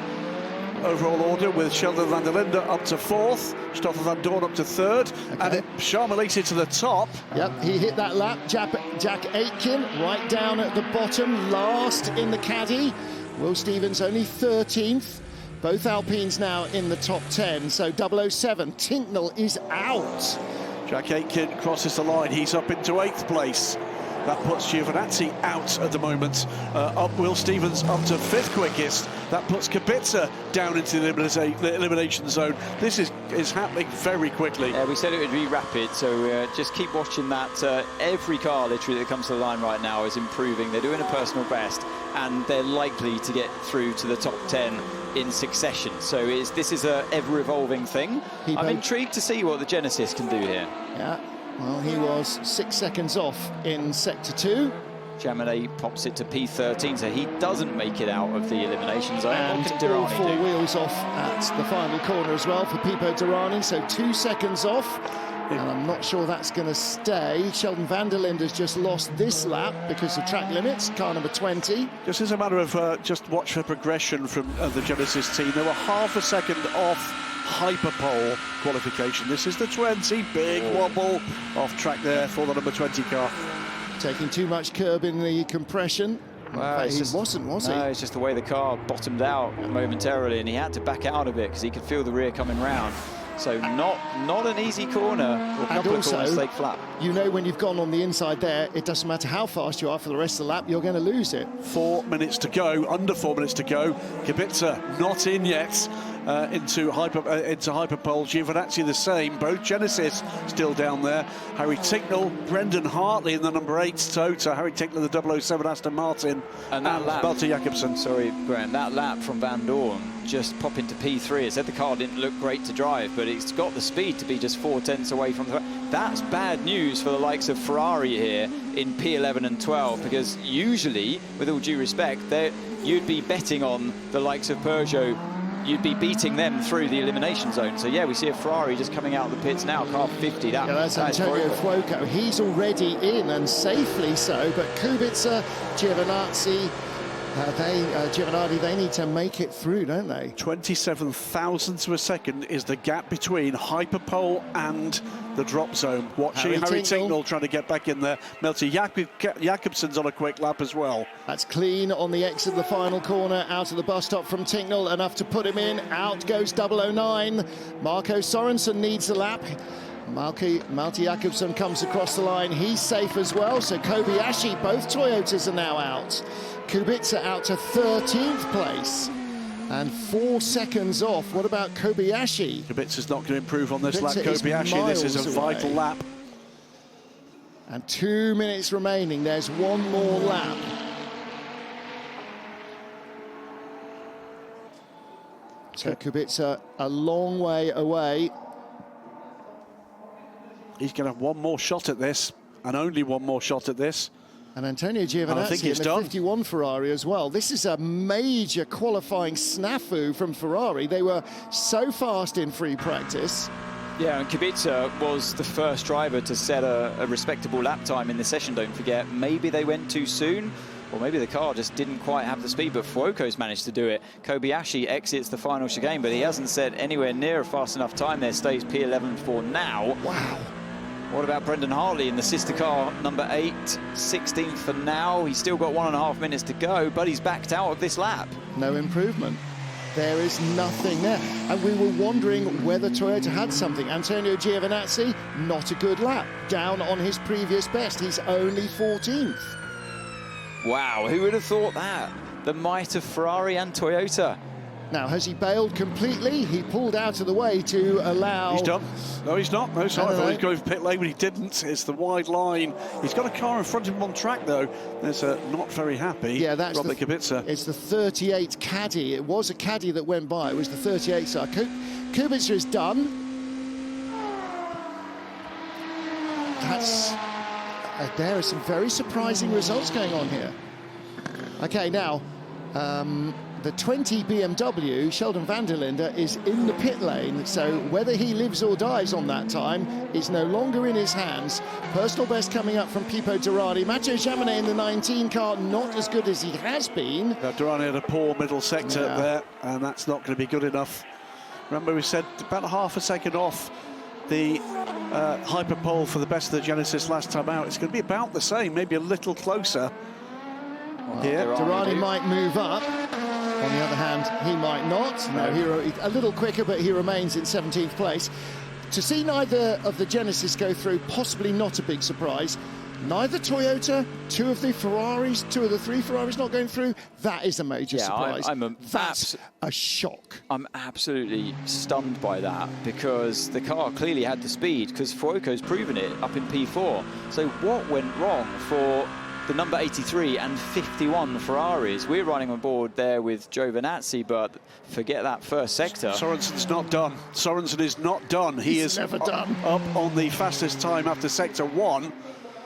overall order with Sheldon van der Linde up to 4th, Stoffel van Dorn up to 3rd, and Charles Lacey to the top. Yep, he hit that lap. Jack Aitken right down at the bottom, last in the caddy. Will Stevens only 13th. Both Alpines now in the top 10. So 007, Tinknell is out. Jack Aitken crosses the line. He's up into 8th place. That puts Giovinazzi out at the moment. Up Will Stevens up to 5th quickest. That puts Kubica down into the elimination zone. This is happening very quickly. Yeah, we said it would be rapid, so just keep watching that. Every car literally that comes to the line right now is improving. They're doing a personal best, and they're likely to get through to the top 10 in succession. So this is a ever-evolving thing. I'm intrigued to see what the Genesis can do here. Yeah. Well, he was 6 seconds off in Sector 2. Jaminet pops it to P13, so he doesn't make it out of the elimination zone. And all 4 wheels off at the final corner as well for Pipo Derani, so 2 seconds off. And I'm not sure that's going to stay. Sheldon van der Linde's just lost this lap because of track limits, car number 20. Just as a matter of just watch the progression from the Genesis team. They were half a second off Hyperpole qualification. This is the 20, big wobble off track there for the number 20 car. Taking too much curb in the compression. Well, he wasn't, was he? No, it's just the way the car bottomed out momentarily, and he had to back out of it because he could feel the rear coming round. So not an easy corner, or a couple of corners take flat. You know, when you've gone on the inside there, it doesn't matter how fast you are for the rest of the lap, you're going to lose it. 4 minutes to go, under 4 minutes to go. Kubica not in yet into Hyperpole. Giovinazzi the same. Both Genesis still down there. Harry Tinknell, Brendan Hartley in the number 8 Toyota. Harry Tinknell, the 007 Aston Martin, and lap, Malte Jacobsen. Sorry, Graham, that lap from Van Dorn just pop into P3. It said the car didn't look great to drive, but it's got the speed to be just 4 tenths away from the... That's bad news for the likes of Ferrari here in P11 and 12, because usually, with all due respect, you'd be betting on the likes of Peugeot. You'd be beating them through the elimination zone. So yeah, we see a Ferrari just coming out of the pits now, car 50. That's Antonio Fuoco. He's already in, and safely so, but Kubica, Giovinazzi, Giovinazzi, they need to make it through, don't they? 27 thousandths of a second is the gap between Hyperpole and the drop zone. Watching Harry Tinknell trying to get back in there. Malte Jacobsen's on a quick lap as well. That's clean on the exit of the final corner, out of the bus stop from Tinknell, enough to put him in. Out goes 009. Marco Sorensen needs a lap. Malte Jacobsen comes across the line. He's safe as well. So Kobayashi, both Toyotas are now out. Kubica out to 13th place. And 4 seconds off. What about Kobayashi? Kubica's not going to improve on this lap. Kobayashi, this is a vital lap. And 2 minutes remaining. There's one more lap. So Kubica a long way away. He's going to have one more shot at this, and only one more shot at this. And Antonio Giovinazzi in the 51 Ferrari as well. This is a major qualifying snafu from Ferrari. They were so fast in free practice. Yeah, and Kubica was the first driver to set a respectable lap time in the session, don't forget. Maybe they went too soon, or maybe the car just didn't quite have the speed, but Fuoco's managed to do it. Kobayashi exits the final chicane, but he hasn't set anywhere near a fast enough time there. Stays P11 for now. Wow. What about Brendan Hartley in the sister car, number 8, 16th for now? He's still got 1.5 minutes to go, but he's backed out of this lap. No improvement. There is nothing there. And we were wondering whether Toyota had something. Antonio Giovinazzi, not a good lap. Down on his previous best. He's only 14th. Wow, who would have thought that? The might of Ferrari and Toyota. Now, has he bailed completely? He pulled out of the way to allow... He's done. No, he's not. No, sorry, I thought he'd go for pit lane, but he didn't. It's the wide line. He's got a car in front of him on track, though. There's not very happy. Yeah, that's Robert Kubica. It's the 38 Caddy. It was a Caddy that went by. It was the 38 star. Kubica is done. That's... there are some very surprising results going on here. Okay, now... the 20 BMW, Sheldon van der Linde, is in the pit lane, so whether he lives or dies on that time is no longer in his hands. Personal best coming up from Pipo Derani. Matteo Jaminet in the 19 car, not as good as he has been. Derani had a poor middle sector there, and that's not going to be good enough. Remember, we said about half a second off the Hyperpole for the best of the Genesis last time out. It's going to be about the same, maybe a little closer. Well, Derani might move up. On the other hand, he might not. No, a little quicker, but he remains in 17th place. To see neither of the Genesis go through, possibly not a big surprise. Neither Toyota, two of the three Ferraris not going through, that is a major surprise. That's a shock. I'm absolutely stunned by that, because the car clearly had the speed, because Fuoco's proven it up in P4. So what went wrong for the number 83 and 51 Ferraris? We're running on board there with Giovinazzi, but forget that first sector. Sorensen's not done. Sorensen is not done. He's never done. Up on the fastest time after sector 1.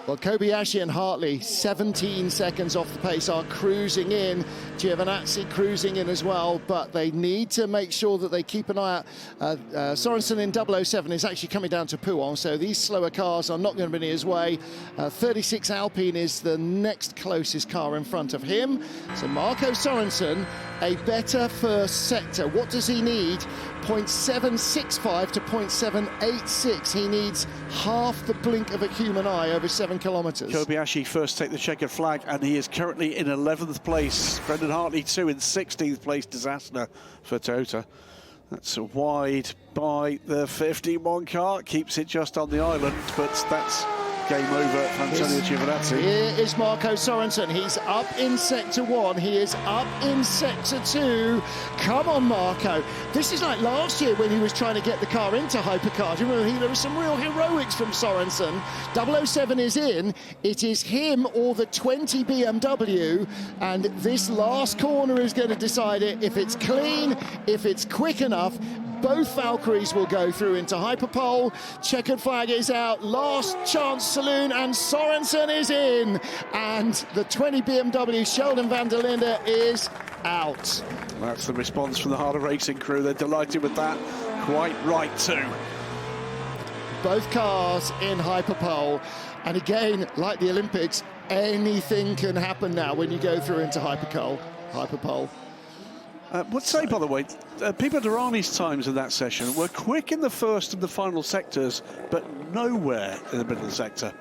Well, Kobayashi and Hartley, 17 seconds off the pace, are cruising in. Giovinazzi cruising in as well, but they need to make sure that they keep an eye out. Sorensen in 007 is actually coming down to Pouhon, so these slower cars are not going to be in his way. 36 Alpine is the next closest car in front of him. So Marco Sorensen, a better first sector. What does he need? 0.765 to 0.786. He needs half the blink of a human eye over 7 kilometres. Kobayashi first take the checkered flag, and he is currently in 11th place. Brendan Hartley too in 16th place. Disaster for Toyota. That's wide by the 51 car. Keeps it just on the island, but that's game over for Antonio Giovinazzi. Here is Marco Sorensen. He's up in sector 1. He is up in sector 2. Come on, Marco. This is like last year when he was trying to get the car into Hypercar. Do you remember? There was some real heroics from Sorensen. 007 is in. It is him or the 20 BMW, and this last corner is going to decide it. If it's clean, if it's quick enough, both Valkyries will go through into Hyperpole. Checkered flag is out. Last chance saloon, and Sorensen is in. And the 20 BMW Sheldon van der Linde is out. That's the response from the Harder Racing crew. They're delighted with that. Quite right too. Both cars in Hyperpole. And again, like the Olympics, anything can happen now when you go through into Hyperpole. Would say, by the way, Pipo Derani's times in that session were quick in the first and the final sectors, but nowhere in the middle sector.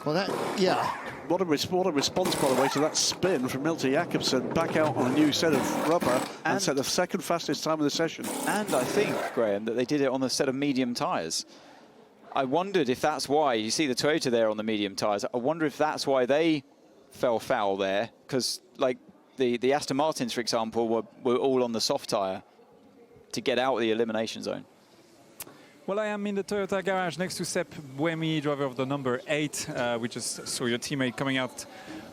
Well, yeah. What a response, by the way, to that spin from Milton Jakobsen, back out on a new set of rubber and set the second fastest time of the session. And I think, Graham, that they did it on a set of medium tyres. I wondered if that's why, you see the Toyota there on the medium tyres, I wonder if that's why they fell foul there, because, like, the Aston Martins, for example, were all on the soft tyre to get out of the elimination zone. Well, I am in the Toyota garage next to Sepp Buemi, driver of the number 8. We just saw your teammate coming out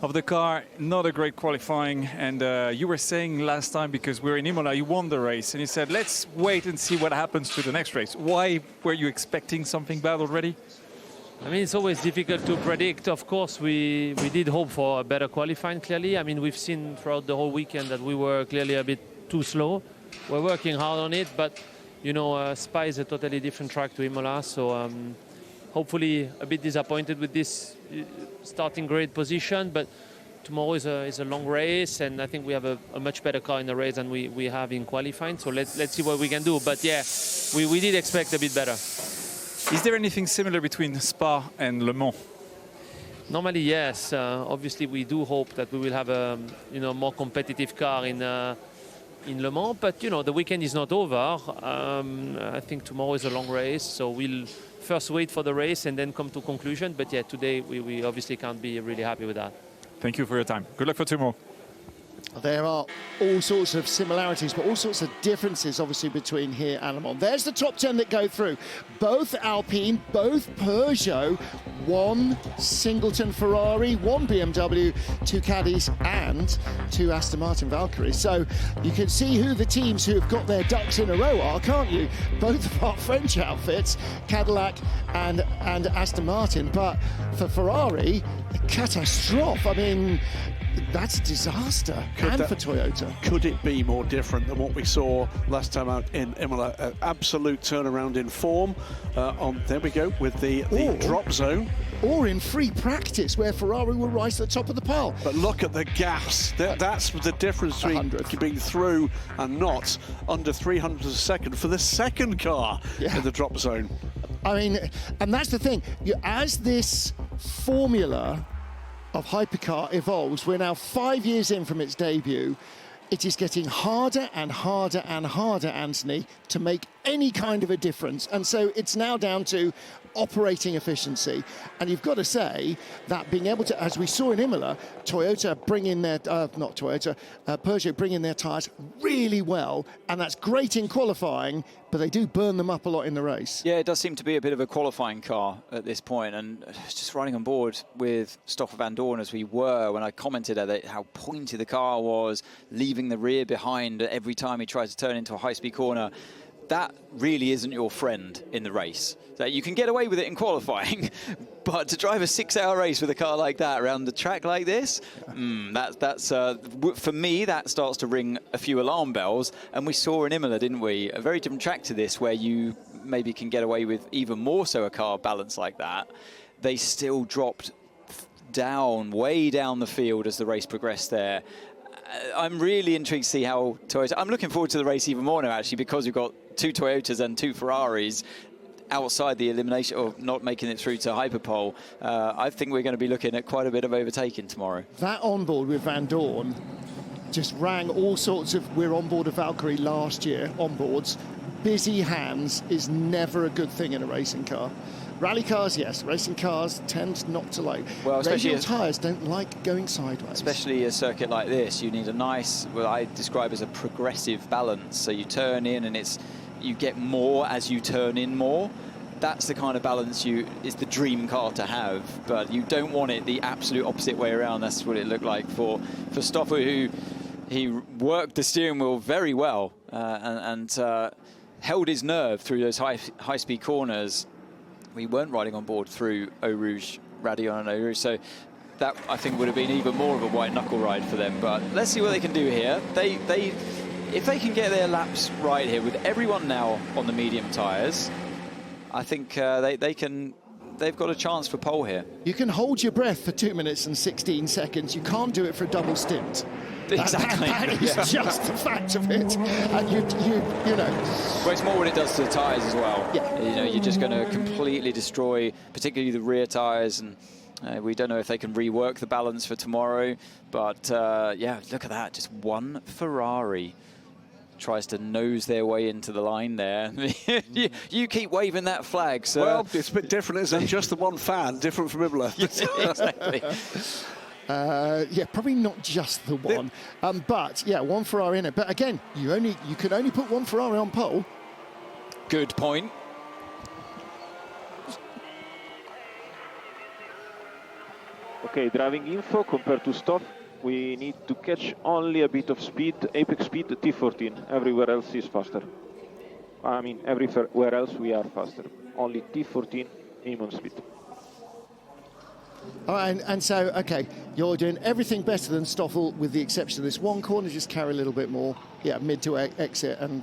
of the car. Not a great qualifying. And you were saying last time, because we're in Imola, you won the race. And you said, let's wait and see what happens to the next race. Why were you expecting something bad already? I mean, it's always difficult to predict. Of course, we did hope for a better qualifying, clearly. I mean, we've seen throughout the whole weekend that we were clearly a bit too slow. We're working hard on it, but, you know, Spa is a totally different track to Imola, so hopefully a bit disappointed with this starting great position, but tomorrow is a long race, and I think we have a much better car in the race than we have in qualifying, so let's see what we can do. But, yeah, we did expect a bit better. Is there anything similar between Spa and Le Mans? Normally, yes. Obviously, we do hope that we will have a more competitive car in Le Mans. But, you know, the weekend is not over. I think tomorrow is a long race. So we'll first wait for the race and then come to conclusion. But, yeah, today we obviously can't be really happy with that. Thank you for your time. Good luck for tomorrow. There are all sorts of similarities, but all sorts of differences, obviously, between here and Le Mans. There's the top 10 that go through. Both Alpine, both Peugeot, one Singleton Ferrari, one BMW, two Caddies, and two Aston Martin Valkyries. So you can see who the teams who have got their ducks in a row are, can't you? Both of our French outfits, Cadillac and Aston Martin. But for Ferrari, a catastrophe. I mean, that's a disaster. And for Toyota. Could it be more different than what we saw last time out in Imola? An absolute turnaround in form. There we go with the drop zone. Or in free practice, where Ferrari were right at the top of the pile. But look at the gaps. That's the difference between being through and not. Under 300 a second for the second car in the drop zone. I mean, and that's the thing. As this formula of Hypercar evolves. We're now 5 years in from its debut. It is getting harder and harder and harder, Anthony, to make any kind of a difference. And so it's now down to operating efficiency. And you've got to say that being able to, as we saw in Imola, Toyota bring in their, Peugeot bring in their tyres really well. And that's great in qualifying, but they do burn them up a lot in the race. Yeah, it does seem to be a bit of a qualifying car at this point, and just riding on board with Stoffel Vandoorne as we were when I commented at it, how pointy the car was, leaving the rear behind every time he tried to turn into a high-speed corner. That really isn't your friend in the race. So you can get away with it in qualifying, but to drive a 6-hour race with a car like that around the track like this, that's for me, that starts to ring a few alarm bells. And we saw in Imola, didn't we, a very different track to this, where you maybe can get away with even more so a car balanced like that. They still dropped down, way down the field as the race progressed there. I'm really intrigued to see how Toyota... I'm looking forward to the race even more now, actually, because we've got 2 Toyotas and 2 Ferraris outside the elimination, or not making it through to Hyperpole. I think we're going to be looking at quite a bit of overtaking tomorrow. That onboard with Vandoorne just rang all sorts of... We're on board a Valkyrie last year, onboards. Busy hands is never a good thing in a racing car. Rally cars, yes. Racing cars tend not to like. Well, especially tyres don't like going sideways. Especially a circuit like this, you need a nice, what I describe as a progressive balance. So you turn in and you get more as you turn in more. That's the kind of balance is the dream car to have, but you don't want it the absolute opposite way around. That's what it looked like for Stoffel, who he worked the steering wheel very well and held his nerve through those high-speed corners. We weren't riding on board through Eau Rouge, Raidillon and Eau Rouge, so that, I think, would have been even more of a white-knuckle ride for them. But let's see what they can do here. If they can get their laps right here, with everyone now on the medium tyres, I think they've got a chance for pole here. You can hold your breath for 2 minutes and 16 seconds. You can't do it for a double stint. Exactly. That is just the fact of it. And you know. Well, it's more what it does to the tyres as well. Yeah. You know, you're just going to completely destroy, particularly the rear tyres, and we don't know if they can rework the balance for tomorrow. But yeah, look at that. Just one Ferrari tries to nose their way into the line there. you keep waving that flag, sir. Well, it's a bit different, isn't it? Just the one fan, different from Imola. Exactly. Yeah, probably not just the one, but yeah, one Ferrari in it. But again, you can only put one Ferrari on pole. Good point. Okay, driving info compared to Stoff. We need to catch only a bit of speed, apex speed, T14. Everywhere else is faster. I mean, everywhere else we are faster. Only T14 minimum speed. All right, and so, okay, you're doing everything better than Stoffel, with the exception of this one corner. Just carry a little bit more, yeah, mid to exit, and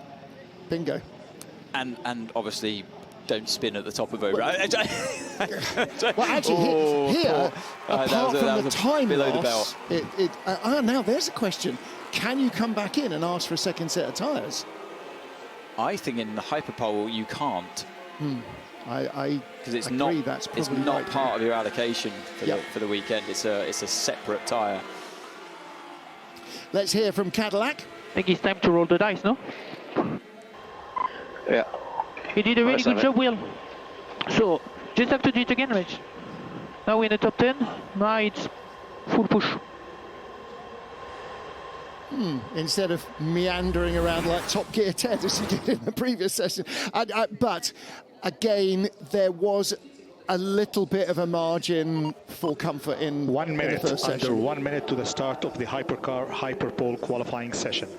bingo. And obviously, don't spin at the top of over. Well, actually, here, apart from the time loss, now there's a question: can you come back in and ask for a second set of tyres? I think in the Hyperpole you can't. Because it's that's not part of your allocation for the weekend. It's a separate tyre. Let's hear from Cadillac. I think it's time to roll the dice, no? Yeah. You did a really good job, Will. So, just have to do it again, Rich. Now we're in the top 10. Now it's full push. Instead of meandering around like Top Gear Ted as you did in the previous session. But again, there was a little bit of a margin for comfort in 1 minute, the first session. Under 1 minute to the start of the Hypercar Hyperpole qualifying session.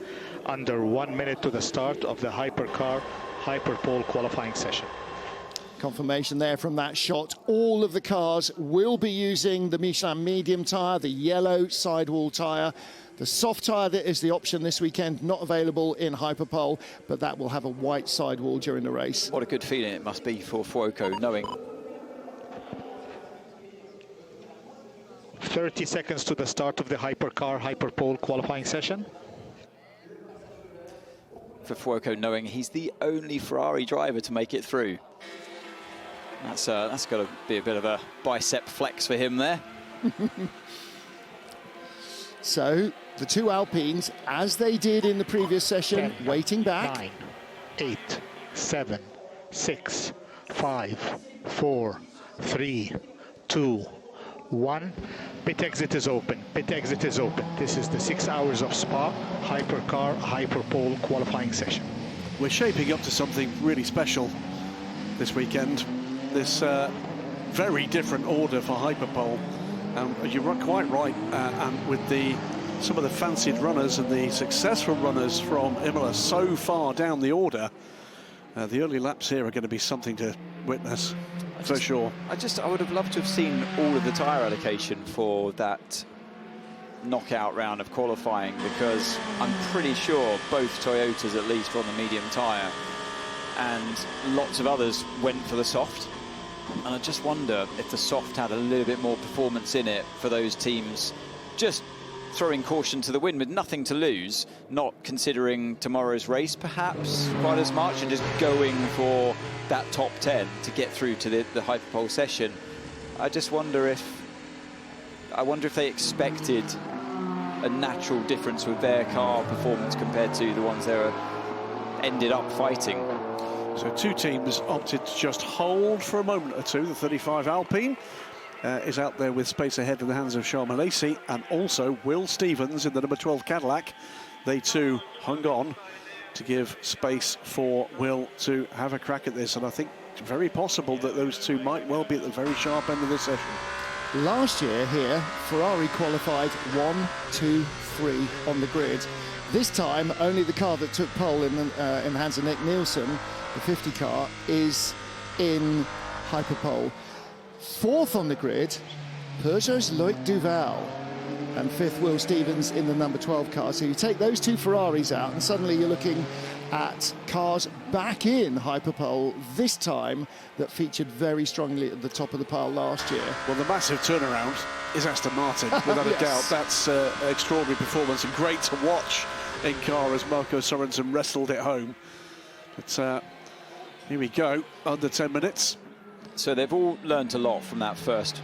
Under 1 minute to the start of the Hypercar Hyperpole qualifying session. Confirmation there from that shot. All of the cars will be using the Michelin medium tyre, the yellow sidewall tyre. The soft tyre that is the option this weekend, not available in Hyperpole, but that will have a white sidewall during the race. What a good feeling it must be for Fuoco, knowing. 30 seconds to the start of the Hypercar Hyperpole qualifying session. For Fuoco, knowing he's the only Ferrari driver to make it through. That's got to be a bit of a bicep flex for him there. So the two Alpines, as they did in the previous session, 10, waiting back. 9, 8, 7, 6, 5, 4, 3, 2, 1. Pit exit is open. Pit exit is open. This is the 6 hours of Spa Hypercar Hyperpole qualifying session. We're shaping up to something really special this weekend. This very different order for Hyperpole. You're quite right, and with some of the fancied runners and the successful runners from Imola so far down the order, the early laps here are going to be something to witness, for sure. I would have loved to have seen all of the tyre allocation for that knockout round of qualifying, because I'm pretty sure both Toyotas at least were on the medium tyre, and lots of others went for the soft. And I just wonder if the soft had a little bit more performance in it for those teams, just throwing caution to the wind with nothing to lose, not considering tomorrow's race perhaps quite as much, and just going for that top 10 to get through to the Hyperpole session. I wonder if they expected a natural difference with their car performance compared to the ones they ended up fighting. So two teams opted to just hold for a moment or two. The 35 Alpine is out there with space ahead in the hands of Charles Malaysi, and also Will Stevens in the number 12 Cadillac. They too hung on to give space for Will to have a crack at this, and I think it's very possible that those two might well be at the very sharp end of this session. Last year here, Ferrari qualified 1, 2, 3 on the grid. This time, only the car that took pole in the hands of Nick Nielsen, the 50 car, is in Hyperpole. Fourth on the grid, Peugeot's Loic Duval, and fifth, Will Stevens in the number 12 car. So you take those two Ferraris out, and suddenly you're looking at cars back in Hyperpole this time that featured very strongly at the top of the pile last year. Well, the massive turnaround is Aston Martin, without a doubt. That's extraordinary performance, and great to watch in car as Marco Sorensen wrestled it home. But here we go, under 10 minutes. So they've all learnt a lot from that first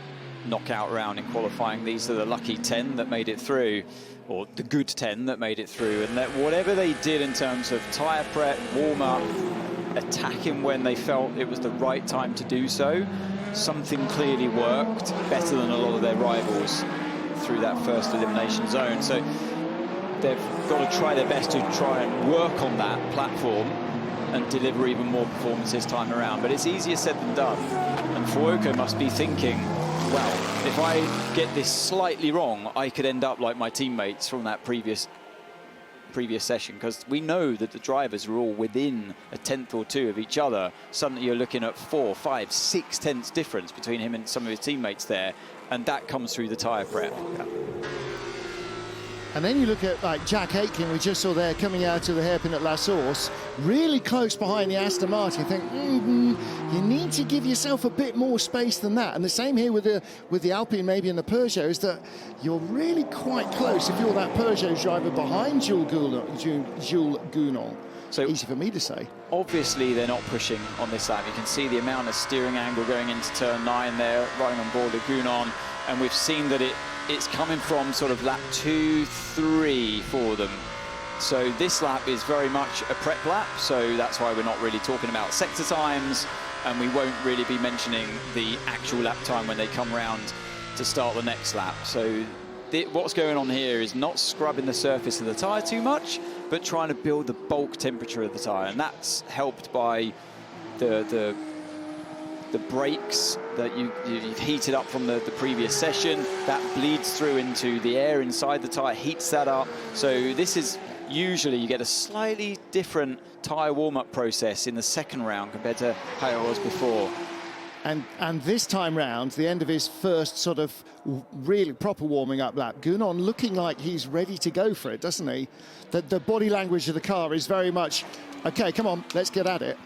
knockout round in qualifying. These are the lucky 10 that made it through, or the good 10 that made it through, and that whatever they did in terms of tyre prep, warm-up, attacking when they felt it was the right time to do so, something clearly worked better than a lot of their rivals through that first elimination zone. So they've got to try their best to try and work on that platform and deliver even more performance this time around. But it's easier said than done. And Fuoco must be thinking, well, if I get this slightly wrong, I could end up like my teammates from that previous session, because we know that the drivers are all within a tenth or two of each other. Suddenly you're looking at 4, 5, 6 tenths difference between him and some of his teammates there, and that comes through the tyre prep. And then you look at like Jack Aitken, we just saw there coming out of the hairpin at La Source, really close behind the Aston Martin. You think, you need to give yourself a bit more space than that. And the same here with the Alpine, maybe in the Peugeot, is that you're really quite close if you're that Peugeot driver behind Jules Gounon. So easy for me to say. Obviously, they're not pushing on this lap. You can see the amount of steering angle going into turn 9 there, running on board with Gounon, and we've seen that it's coming from sort of lap 2, 3 for them. So this lap is very much a prep lap, so that's why we're not really talking about sector times, and we won't really be mentioning the actual lap time when they come round to start the next lap. So what's going on here is not scrubbing the surface of the tyre too much, but trying to build the bulk temperature of the tyre, and that's helped by the brakes that you've heated up from the previous session. That bleeds through into the air inside the tyre, heats that up. So this is usually you get a slightly different tyre warm-up process in the second round compared to how it was before. And this time round, the end of his first sort of really proper warming up lap, Gounon looking like he's ready to go for it, doesn't he? The body language of the car is very much, okay, come on, let's get at it.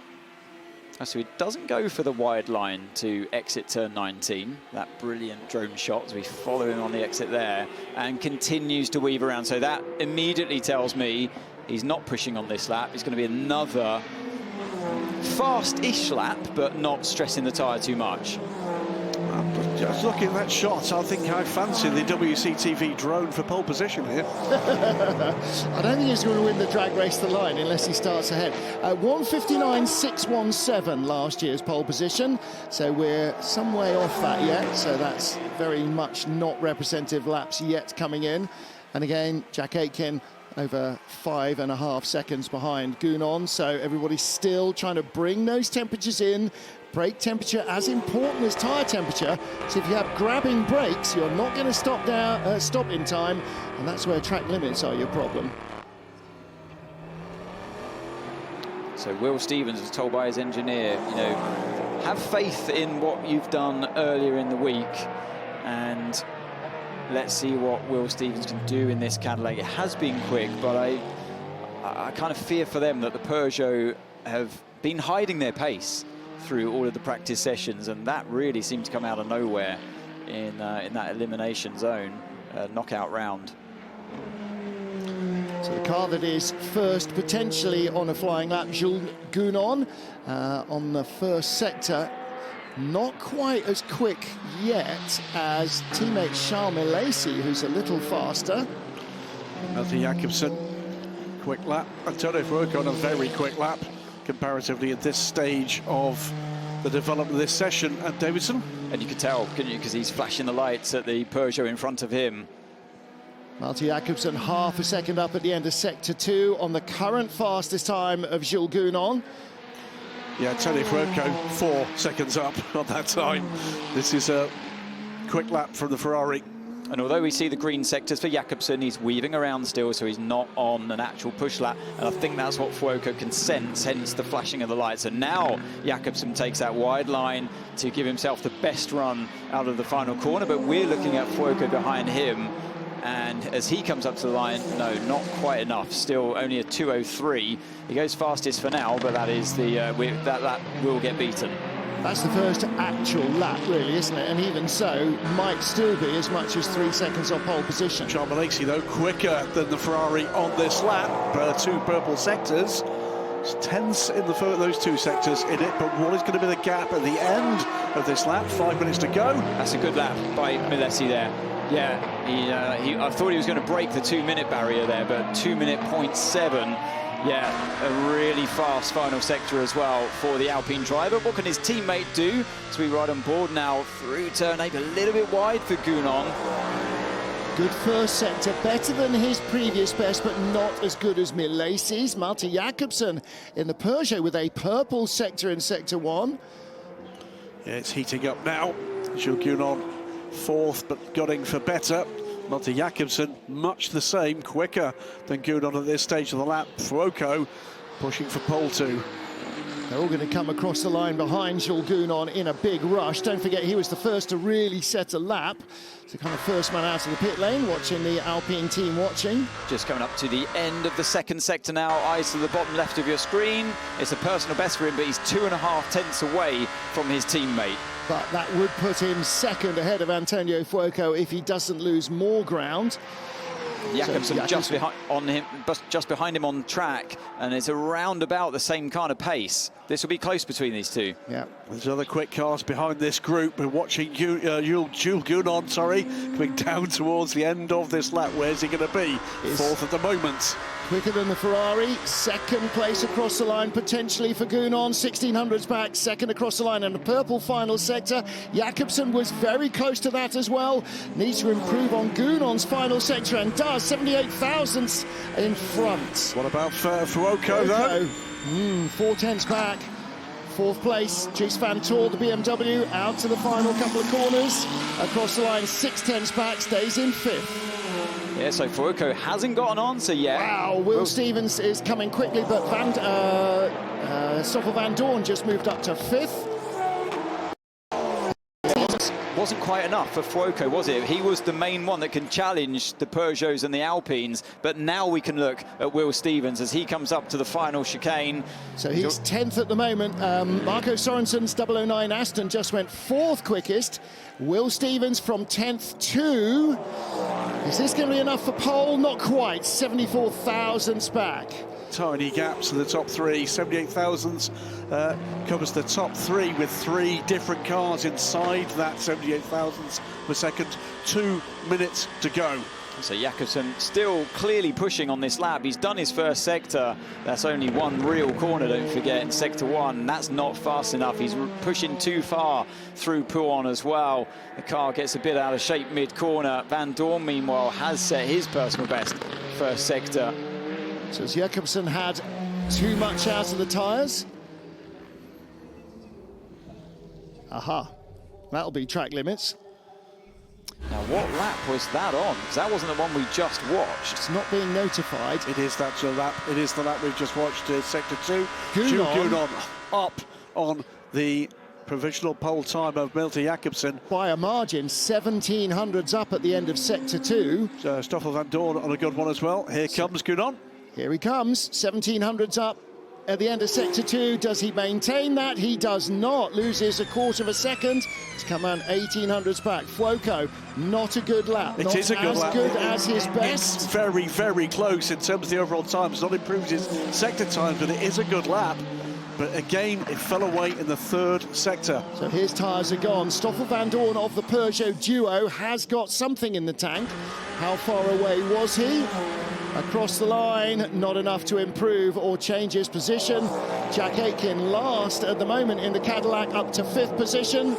So he doesn't go for the wide line to exit turn 19, that brilliant drone shot as we follow him on the exit there, and continues to weave around. So that immediately tells me he's not pushing on this lap. It's going to be another fast-ish lap, but not stressing the tyre too much. Just looking at that shot, I think I fancy the WCTV drone for pole position here. I don't think he's going to win the drag race to the line unless he starts ahead. 1:59.617 last year's pole position, so we're some way off that yet, so that's very much not representative laps yet coming in. And again, Jack Aitken over 5.5 seconds behind Gounon, so everybody's still trying to bring those temperatures in. Brake temperature as important as tyre temperature, so if you have grabbing brakes, you're not going to stop in time, and that's where track limits are your problem. So Will Stevens was told by his engineer, you know, have faith in what you've done earlier in the week, and let's see what Will Stevens can do in this Cadillac. It has been quick, but I kind of fear for them that the Peugeot have been hiding their pace through all of the practice sessions, and that really seemed to come out of nowhere in that elimination zone, knockout round. So the car that is first potentially on a flying lap, Jules Gounon on the first sector, not quite as quick yet as teammate Charles Milesi, who's a little faster. Matthew Jakobsen, quick lap. Antonio Fuoco on a very quick lap comparatively at this stage of the development of this session. And Davidson? And you could tell, couldn't you, because he's flashing the lights at the Peugeot in front of him. Malte Jakobsen half a second up at the end of Sector 2 on the current fastest time of Jules Gounon. Yeah, Antonio Fuoco 4 seconds up on that time. This is a quick lap from the Ferrari. And although we see the green sectors for Jakobsen, he's weaving around still, so he's not on an actual push lap. And I think that's what Fuoco can sense, hence the flashing of the lights. And now Jakobsen takes that wide line to give himself the best run out of the final corner. But we're looking at Fuoco behind him. And as he comes up to the line, no, not quite enough. Still only a 2:03. He goes fastest for now, but that is that lap will get beaten. That's the first actual lap, really, isn't it? And even so, might still be as much as 3 seconds off pole position. Charles Milesi, though, quicker than the Ferrari on this lap. 2 purple sectors. It's tense in those 2 sectors in it, but what is going to be the gap at the end of this lap? 5 minutes to go. That's a good lap by Milesi there. Yeah, I thought he was going to break the 2-minute barrier there, but 2:07. Yeah, a really fast final sector as well for the Alpine driver. What can his teammate do? As we ride on board now through turn 8, a little bit wide for Gounon. Good first sector, better than his previous best, but not as good as Milesi's. Malte Jakobsen in the Peugeot with a purple sector in Sector 1. Yeah, it's heating up now. Jules Gounon 4th, but gunning for better. Malte Jakobsen, much the same, quicker than Gounon at this stage of the lap. Fuoco pushing for pole 2. They're all going to come across the line behind Jules Gounon in a big rush. Don't forget, he was the first to really set a lap. So kind of first man out of the pit lane, watching the Alpine team watching. Just coming up to the end of the second sector now. Eyes to the bottom left of your screen. It's a personal best for him, but he's 2.5 tenths away from his teammate. But that would put him second ahead of Antonio Fuoco if he doesn't lose more ground. Jakobsen just behind him on track, and it's around about the same kind of pace. This will be close between these two. Yeah, there's other quick cars behind this group. We're watching Jules Gounon, coming down towards the end of this lap. Where's he going to be? 4th at the moment. Quicker than the Ferrari, second place across the line potentially for Gounon, 1600s back, second across the line in the purple final sector. Jakobsen was very close to that as well. Needs to improve on Gounon's final sector and does, 78 thousandths in front. What about Fuoco though? 4 tenths back. 4th place, Dries van Toor, the BMW, out to the final couple of corners. Across the line, 6 tenths back, stays in 5th. Yeah, so Fuoco hasn't got an answer yet. Wow, Will Stevens is coming quickly, but Stoffel Van Dorn just moved up to 5th. Wasn't quite enough for Fuoco, was it? He was the main one that can challenge the Peugeots and the Alpines, but now we can look at Will Stevens as he comes up to the final chicane. So he's 10th at the moment. Marco Sorensen's 009 Aston just went 4th quickest. Will Stevens from 10th to... Is this going to be enough for pole? Not quite. 74 thousandths back. tiny gaps in the top three. 78 thousandths covers the top three with 3 different cars inside that 78 thousandths per second. 2 minutes to go. So Jakobsen still clearly pushing on this lap. He's done his first sector. That's only one real corner, don't forget, in sector 1. That's not fast enough. He's pushing too far through Pouan as well. The car gets a bit out of shape mid-corner. Van Dorn, meanwhile, has set his personal best first sector. So has Jakobsen had too much out of the tyres? Aha, that'll be track limits. Now, what lap was that on? Because that wasn't the one we just watched. It's not being notified. It is that lap. It is the lap we've just watched. Sector 2. Jules Gounon up on the provisional pole time of Malte Jakobsen. By a margin, 1700s up at the end of sector 2. So Stoffel Van Dorn on a good one as well. Here comes Gounon. Here he comes, 1700s up at the end of sector 2. Does he maintain that? He does not. Loses a quarter of a second to come on 1800s back. Fuoco, not a good lap. It not is a good lap. As good as his best. It's very, very close in terms of the overall times. Not improved his sector times, but it is a good lap. But again, it fell away in the 3rd sector. So his tyres are gone. Stoffel Van Dorn of the Peugeot duo has got something in the tank. How far away was he? Across the line, not enough to improve or change his position. Jack Aitken last at the moment in the Cadillac, up to 5th position.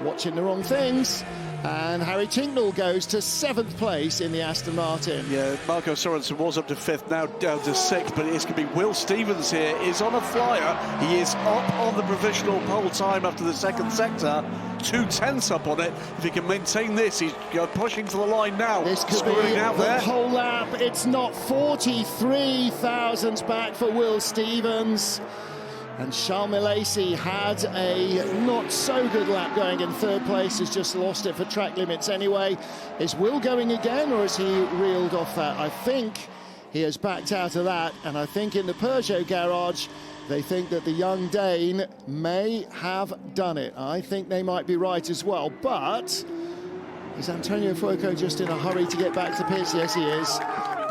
Watching the wrong things. And Harry Tincknell goes to 7th place in the Aston Martin. Yeah, Marco Sorensen was up to 5th, now down to 6th, but it's going to be Will Stevens here. Is on a flyer. He is up on the provisional pole time after the 2nd sector. 2/10 up on it. If he can maintain this, he's pushing to the line now. This could be out the there. pole lap. It's not 43 thousandths back for Will Stevens. And Charles Milesi had a not-so-good lap going in 3rd place, has just lost it for track limits anyway. Is Will going again, or has he reeled off that? I think he has backed out of that, and I think in the Peugeot garage, they think that the young Dane may have done it. I think they might be right as well, but is Antonio Fuoco just in a hurry to get back to pits? Yes, he is.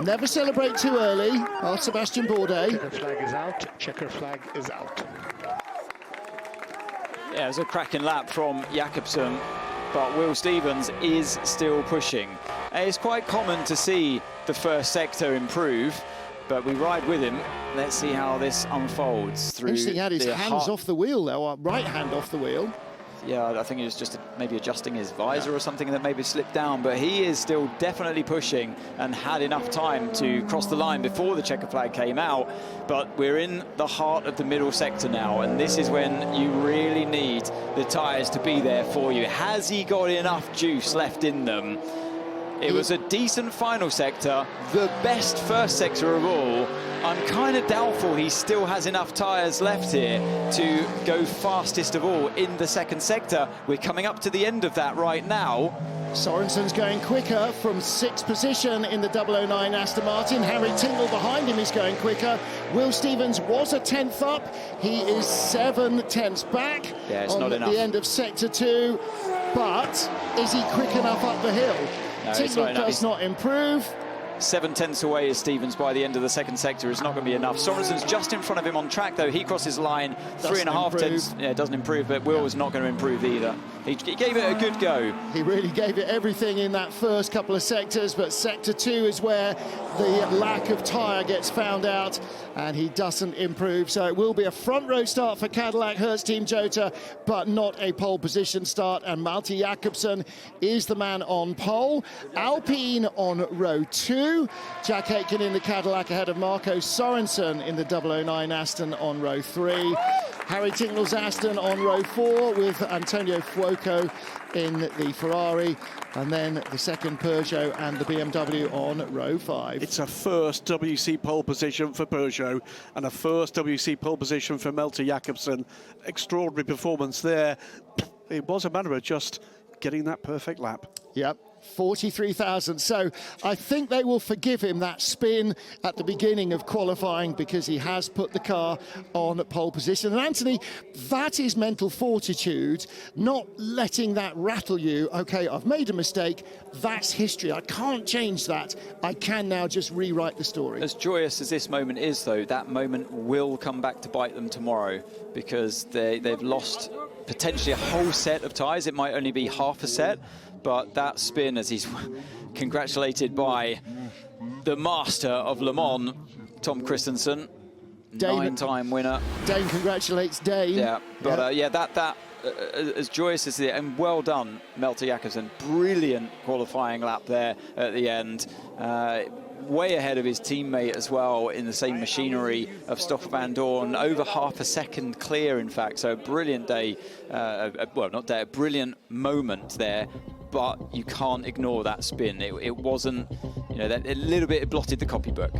Never celebrate too early. Sebastian Bourdais. Checker flag is out. Checker flag is out. Yeah, it was a cracking lap from Jakobsen, but Will Stevens is still pushing. It's quite common to see the first sector improve, but we ride with him. Let's see how this unfolds through. Interesting, he had his hands off the wheel, though, right hand off the wheel. Yeah, I think he was just maybe adjusting his visor or something that maybe slipped down, but he is still definitely pushing and had enough time to cross the line before the checker flag came out. But we're in the heart of the middle sector now, and this is when you really need the tyres to be there for you. Has he got enough juice left in them? It was a decent final sector, the best first sector of all. I'm kind of doubtful he still has enough tyres left here to go fastest of all in the 2nd sector. We're coming up to the end of that right now. Sorensen's going quicker from 6th position in the 009 Aston Martin. Harry Tincknell behind him is going quicker. Will Stevens was a 10th up. He is 7/10ths back on the end of sector 2. But is he quick enough up the hill? No, Tincknell does not improve. 7/10ths away is Stevens by the end of the 2nd sector. It's not going to be enough. Sorensen's just in front of him on track, though. He crosses the line. 3.5 tenths. Yeah, it doesn't improve, but Will is not going to improve either. He gave it a good go. He really gave it everything in that first couple of sectors, but sector 2 is where the lack of tyre gets found out, and he doesn't improve. So it will be a front row start for Cadillac Hertz Team Jota, but not a pole position start. And Malte Jakobsen is the man on pole. Alpine on row 2. Jack Aitken in the Cadillac ahead of Marco Sorensen in the 009 Aston on row 3. Harry Tincknell's Aston on row 4 with Antonio Fuoco in the Ferrari, and then the 2nd Peugeot and the BMW on row 5. It's a first WC pole position for Peugeot and a first WC pole position for Malte Jakobsen. Extraordinary performance there. It was a matter of just getting that perfect lap. Yep, 43,000. So I think they will forgive him that spin at the beginning of qualifying because he has put the car on pole position. And Anthony, that is mental fortitude, not letting that rattle you. Okay, I've made a mistake. That's history. I can't change that. I can now just rewrite the story. As joyous as this moment is, though, that moment will come back to bite them tomorrow because they've lost potentially a whole set of tyres. It might only be half a set, but that spin, as he's congratulated by the master of Le Mans, Tom Christensen, nine-time winner. Dane congratulates Dane. Yeah, but that as joyous as it, and well done, Melter Jakobsen. Brilliant qualifying lap there at the end. Way ahead of his teammate as well in the same machinery of Stoffel van Dorn, over half a second clear, in fact. So a brilliant day, well, not day, a brilliant moment there. But you can't ignore that spin. It wasn't, you know, that a little bit it blotted the copybook.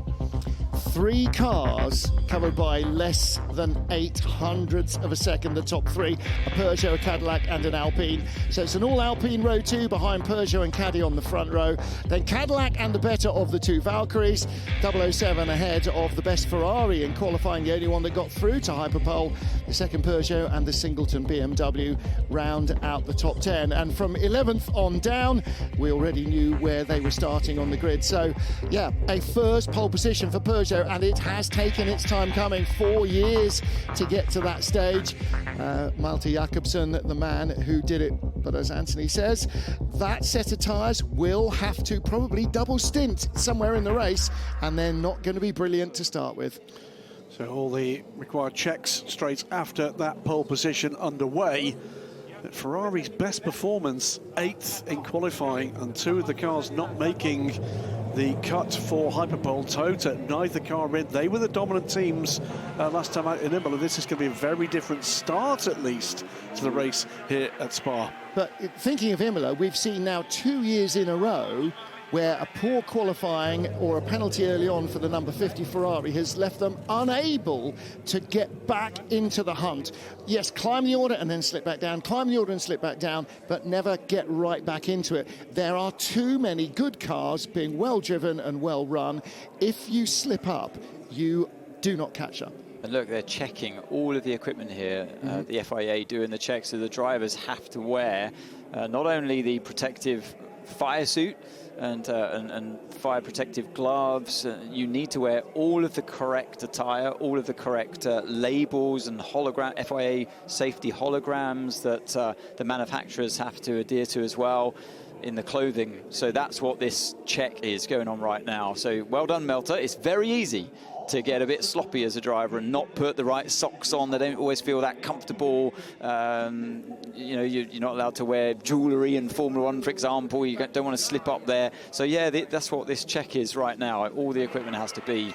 3 cars covered by less than 0.08 of a second, the top 3, a Peugeot, a Cadillac and an Alpine. So it's an all Alpine row 2 behind Peugeot and Caddy on the front row. Then Cadillac and the better of the 2 Valkyries. 007 ahead of the best Ferrari in qualifying, the only one that got through to Hyperpole. The second Peugeot and the Singleton BMW round out the top 10. And from 11th on down, we already knew where they were starting on the grid. So yeah, a first pole position for Peugeot, and it has taken its time coming, 4 years to get to that stage. Malte Jakobsen, the man who did it. But as Anthony says, that set of tyres will have to probably double stint somewhere in the race, and they're not going to be brilliant to start with. So all the required checks straight after that pole position underway. Ferrari's best performance, 8th in qualifying, and 2 of the cars not making the cut for Hyperpole. Toyota, neither car in. They were the dominant teams last time out in Imola. This is going to be a very different start, at least, to the race here at Spa. But thinking of Imola, we've seen now 2 years in a row where a poor qualifying or a penalty early on for the number 50 Ferrari has left them unable to get back into the hunt. Yes, climb the order and then slip back down, climb the order and slip back down, but never get right back into it. There are too many good cars being well driven and well run. If you slip up, you do not catch up. And look, they're checking all of the equipment here. The FIA doing the checks, so the drivers have to wear not only the protective fire suit and fire protective gloves. You need to wear all of the correct attire, all of the correct labels and FIA safety holograms that the manufacturers have to adhere to as well in the clothing. So that's what this check is going on right now. So well done, Melter. It's very easy to get a bit sloppy as a driver and not put the right socks on. They don't always feel that comfortable. You know, you're not allowed to wear jewellery in Formula One, for example. You don't want to slip up there. So yeah, that's what this check is right now. All the equipment has to be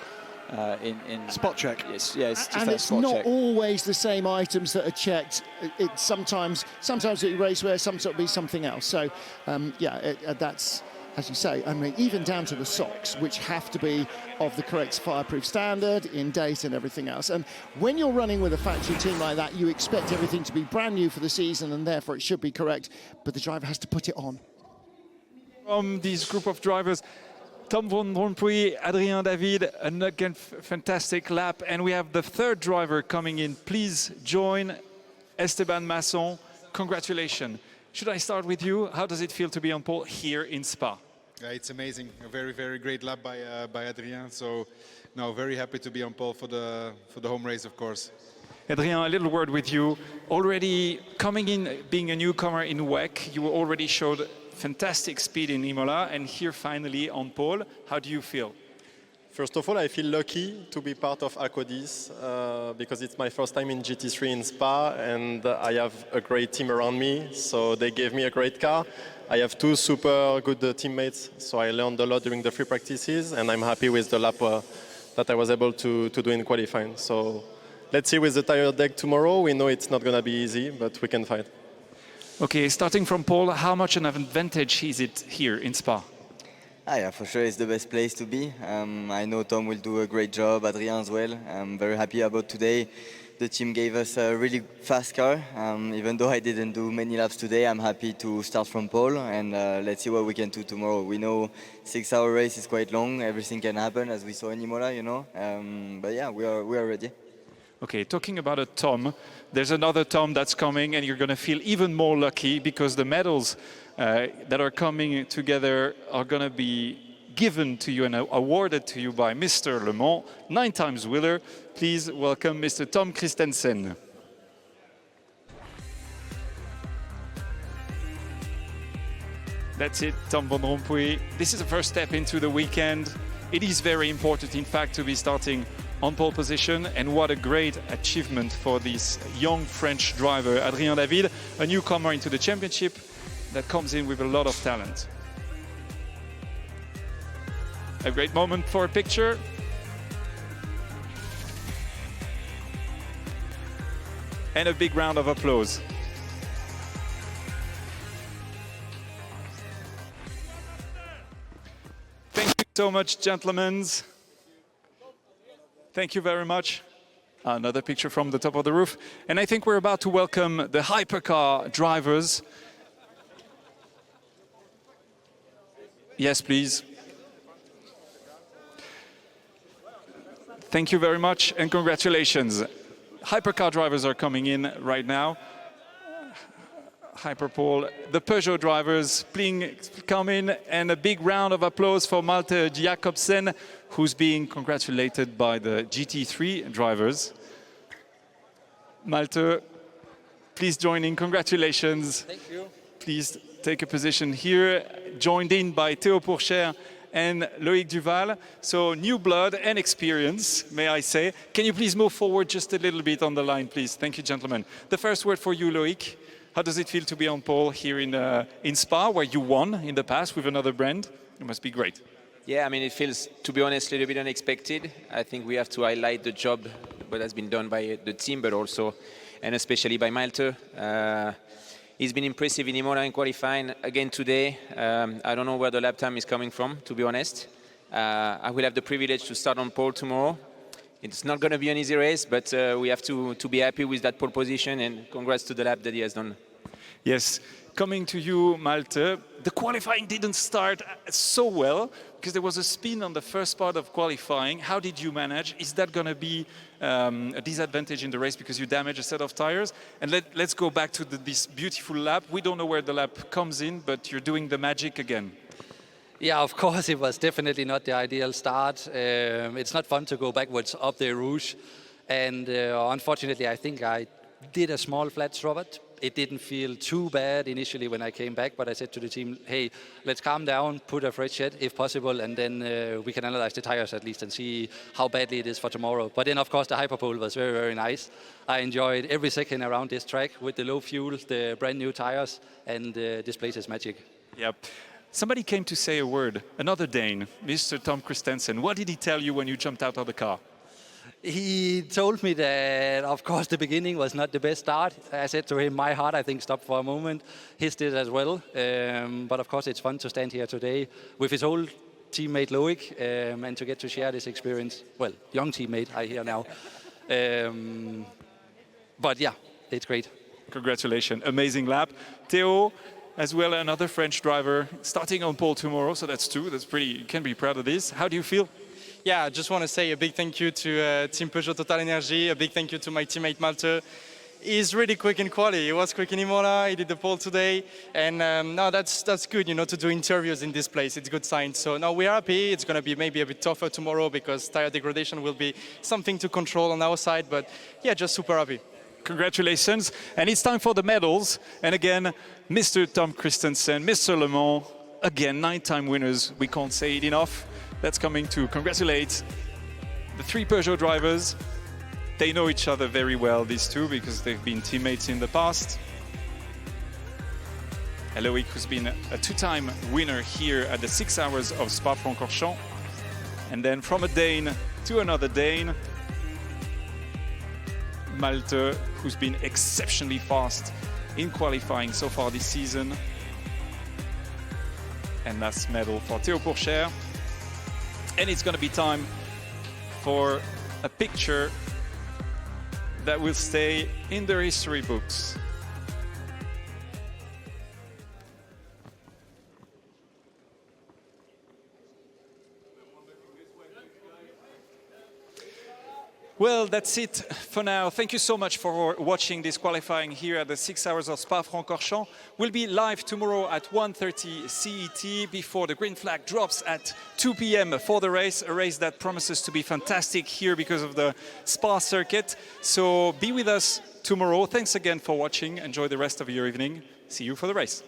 in spot check. It's just and that it's spot not check. always the same items that are checked. It's sometimes it'll be racewear, sometimes it'll be something else. So that's, as you say, I mean, even down to the socks, which have to be of the correct fireproof standard, in date and everything else. And when you're running with a factory team like that, you expect everything to be brand new for the season, and therefore it should be correct, but the driver has to put it on. From this group of drivers, Tom Van Rompuy, Adrien David, and again, fantastic lap. And we have the third driver coming in. Please join Esteban Masson. Congratulations. Should I start with you? How does it feel to be on pole here in Spa? It's amazing. A very, very great lap by Adrien. So, now very happy to be on pole for the home race, of course. Adrien, a little word with you. Already coming in, being a newcomer in WEC, you already showed fantastic speed in Imola, and here finally on pole. How do you feel? First of all, I feel lucky to be part of Aquadis because it's my first time in GT3 in Spa, and I have a great team around me, so they gave me a great car. I have 2 super good teammates, so I learned a lot during the free practices, and I'm happy with the lap that I was able to do in qualifying. So let's see with the tire deck tomorrow. We know it's not going to be easy, but we can fight. Okay, starting from pole, how much an advantage is it here in Spa? Yeah, for sure it's the best place to be. I know Tom will do a great job, Adrien as well. I'm very happy about today. the team gave us a really fast car. Even though I didn't do many laps today, I'm happy to start from pole, and let's see what we can do tomorrow. We know 6-hour race is quite long. Everything can happen, as we saw in Imola, you know. But yeah, we are ready. Okay, talking about a Tom, there's another Tom that's coming, and you're going to feel even more lucky because the medals that are coming together are going to be given to you and awarded to you by Mr. Le Mans, 9 times winner. Please welcome Mr. Tom Christensen. That's it, Tom Van Rompuy. This is the first step into the weekend. It is very important, in fact, to be starting on pole position, and what a great achievement for this young French driver, Adrien David, a newcomer into the championship that comes in with a lot of talent. A great moment for a picture. And a big round of applause. Thank you so much, gentlemen. Thank you very much. Another picture from the top of the roof. And I think we're about to welcome the hypercar drivers. Yes, please. Thank you very much and congratulations. Hypercar drivers are coming in right now. Hyperpole, the Peugeot drivers, please come in, and a big round of applause for Malte Jacobsen, who's being congratulated by the GT3 drivers. Malte, please join in. Congratulations. Thank you. Please take a position here, joined in by Théo Pourchaire and Loïc Duval. So new blood and experience, may I say. Can you please move forward just a little bit on the line, please? Thank you, gentlemen. The first word for you, Loïc. How does it feel to be on pole here in Spa, where you won in the past with another brand? It must be great. Yeah, I mean, it feels, to be honest, a little bit unexpected. I think we have to highlight the job that has been done by the team, but also, and especially by Malte. He's been impressive in Imola in qualifying again today. I don't know where the lap time is coming from, to be honest. I will have the privilege to start on pole tomorrow. It's not going to be an easy race, but we have to be happy with that pole position, and congrats to the lap that he has done. Yes, coming to you, Malte, the qualifying didn't start so well because there was a spin on the first part of qualifying. How did you manage? Is that going to be a disadvantage in the race because you damaged a set of tires? And let's go back to this beautiful lap. We don't know where the lap comes in, but you're doing the magic again. Yeah, of course, it was definitely not the ideal start. It's not fun to go backwards up the Rouge. And unfortunately, I think I did a small flat Robert. It didn't feel too bad initially when I came back, but I said to the team, hey, let's calm down, put a fresh shed if possible, and then we can analyze the tires at least and see how badly it is for tomorrow. But then, of course, the Hyperpole was very, very nice. I enjoyed every second around this track with the low fuel, the brand new tires, and this place is magic. Yep. Somebody came to say a word, another Dane, Mr. Tom Christensen. What did he tell you when you jumped out of the car? He told me that, of course, the beginning was not the best start. I said to him, my heart, I think, stopped for a moment. His did as well. But, of course, it's fun to stand here today with his old teammate, Loic, and to get to share this experience. Well, young teammate, I hear now. But, yeah, it's great. Congratulations. Amazing lap. Théo, as well, another French driver, starting on pole tomorrow. So that's two. That's pretty, you can be proud of this. How do you feel? Yeah, I just want to say a big thank you to Team Peugeot TotalEnergies, a big thank you to my teammate Malte. He's really quick in quali. He was quick in Imola, he did the pole today, and no, that's good, you know, to do interviews in this place. It's a good sign. So no, we're happy. It's going to be maybe a bit tougher tomorrow because tire degradation will be something to control on our side, but yeah, just super happy. Congratulations. And it's time for the medals. And again, Mr. Tom Christensen, Mr. Le Mans, again, 9-time winners. We can't say it enough. That's coming to congratulate the 3 Peugeot drivers. They know each other very well, these two, because they've been teammates in the past. Loic, who's been a 2-time winner here at the 6 hours of Spa-Francorchamps. And then from a Dane to another Dane, Malte, who's been exceptionally fast in qualifying so far this season. And last medal for Théo Pourchaire. And it's going to be time for a picture that will stay in the history books. Well, that's it for now. Thank you so much for watching this qualifying here at the 6 hours of Spa-Francorchamps. We'll be live tomorrow at 1:30 CET before the green flag drops at 2 p.m. for the race, a race that promises to be fantastic here because of the Spa circuit. So be with us tomorrow. Thanks again for watching. Enjoy the rest of your evening. See you for the race.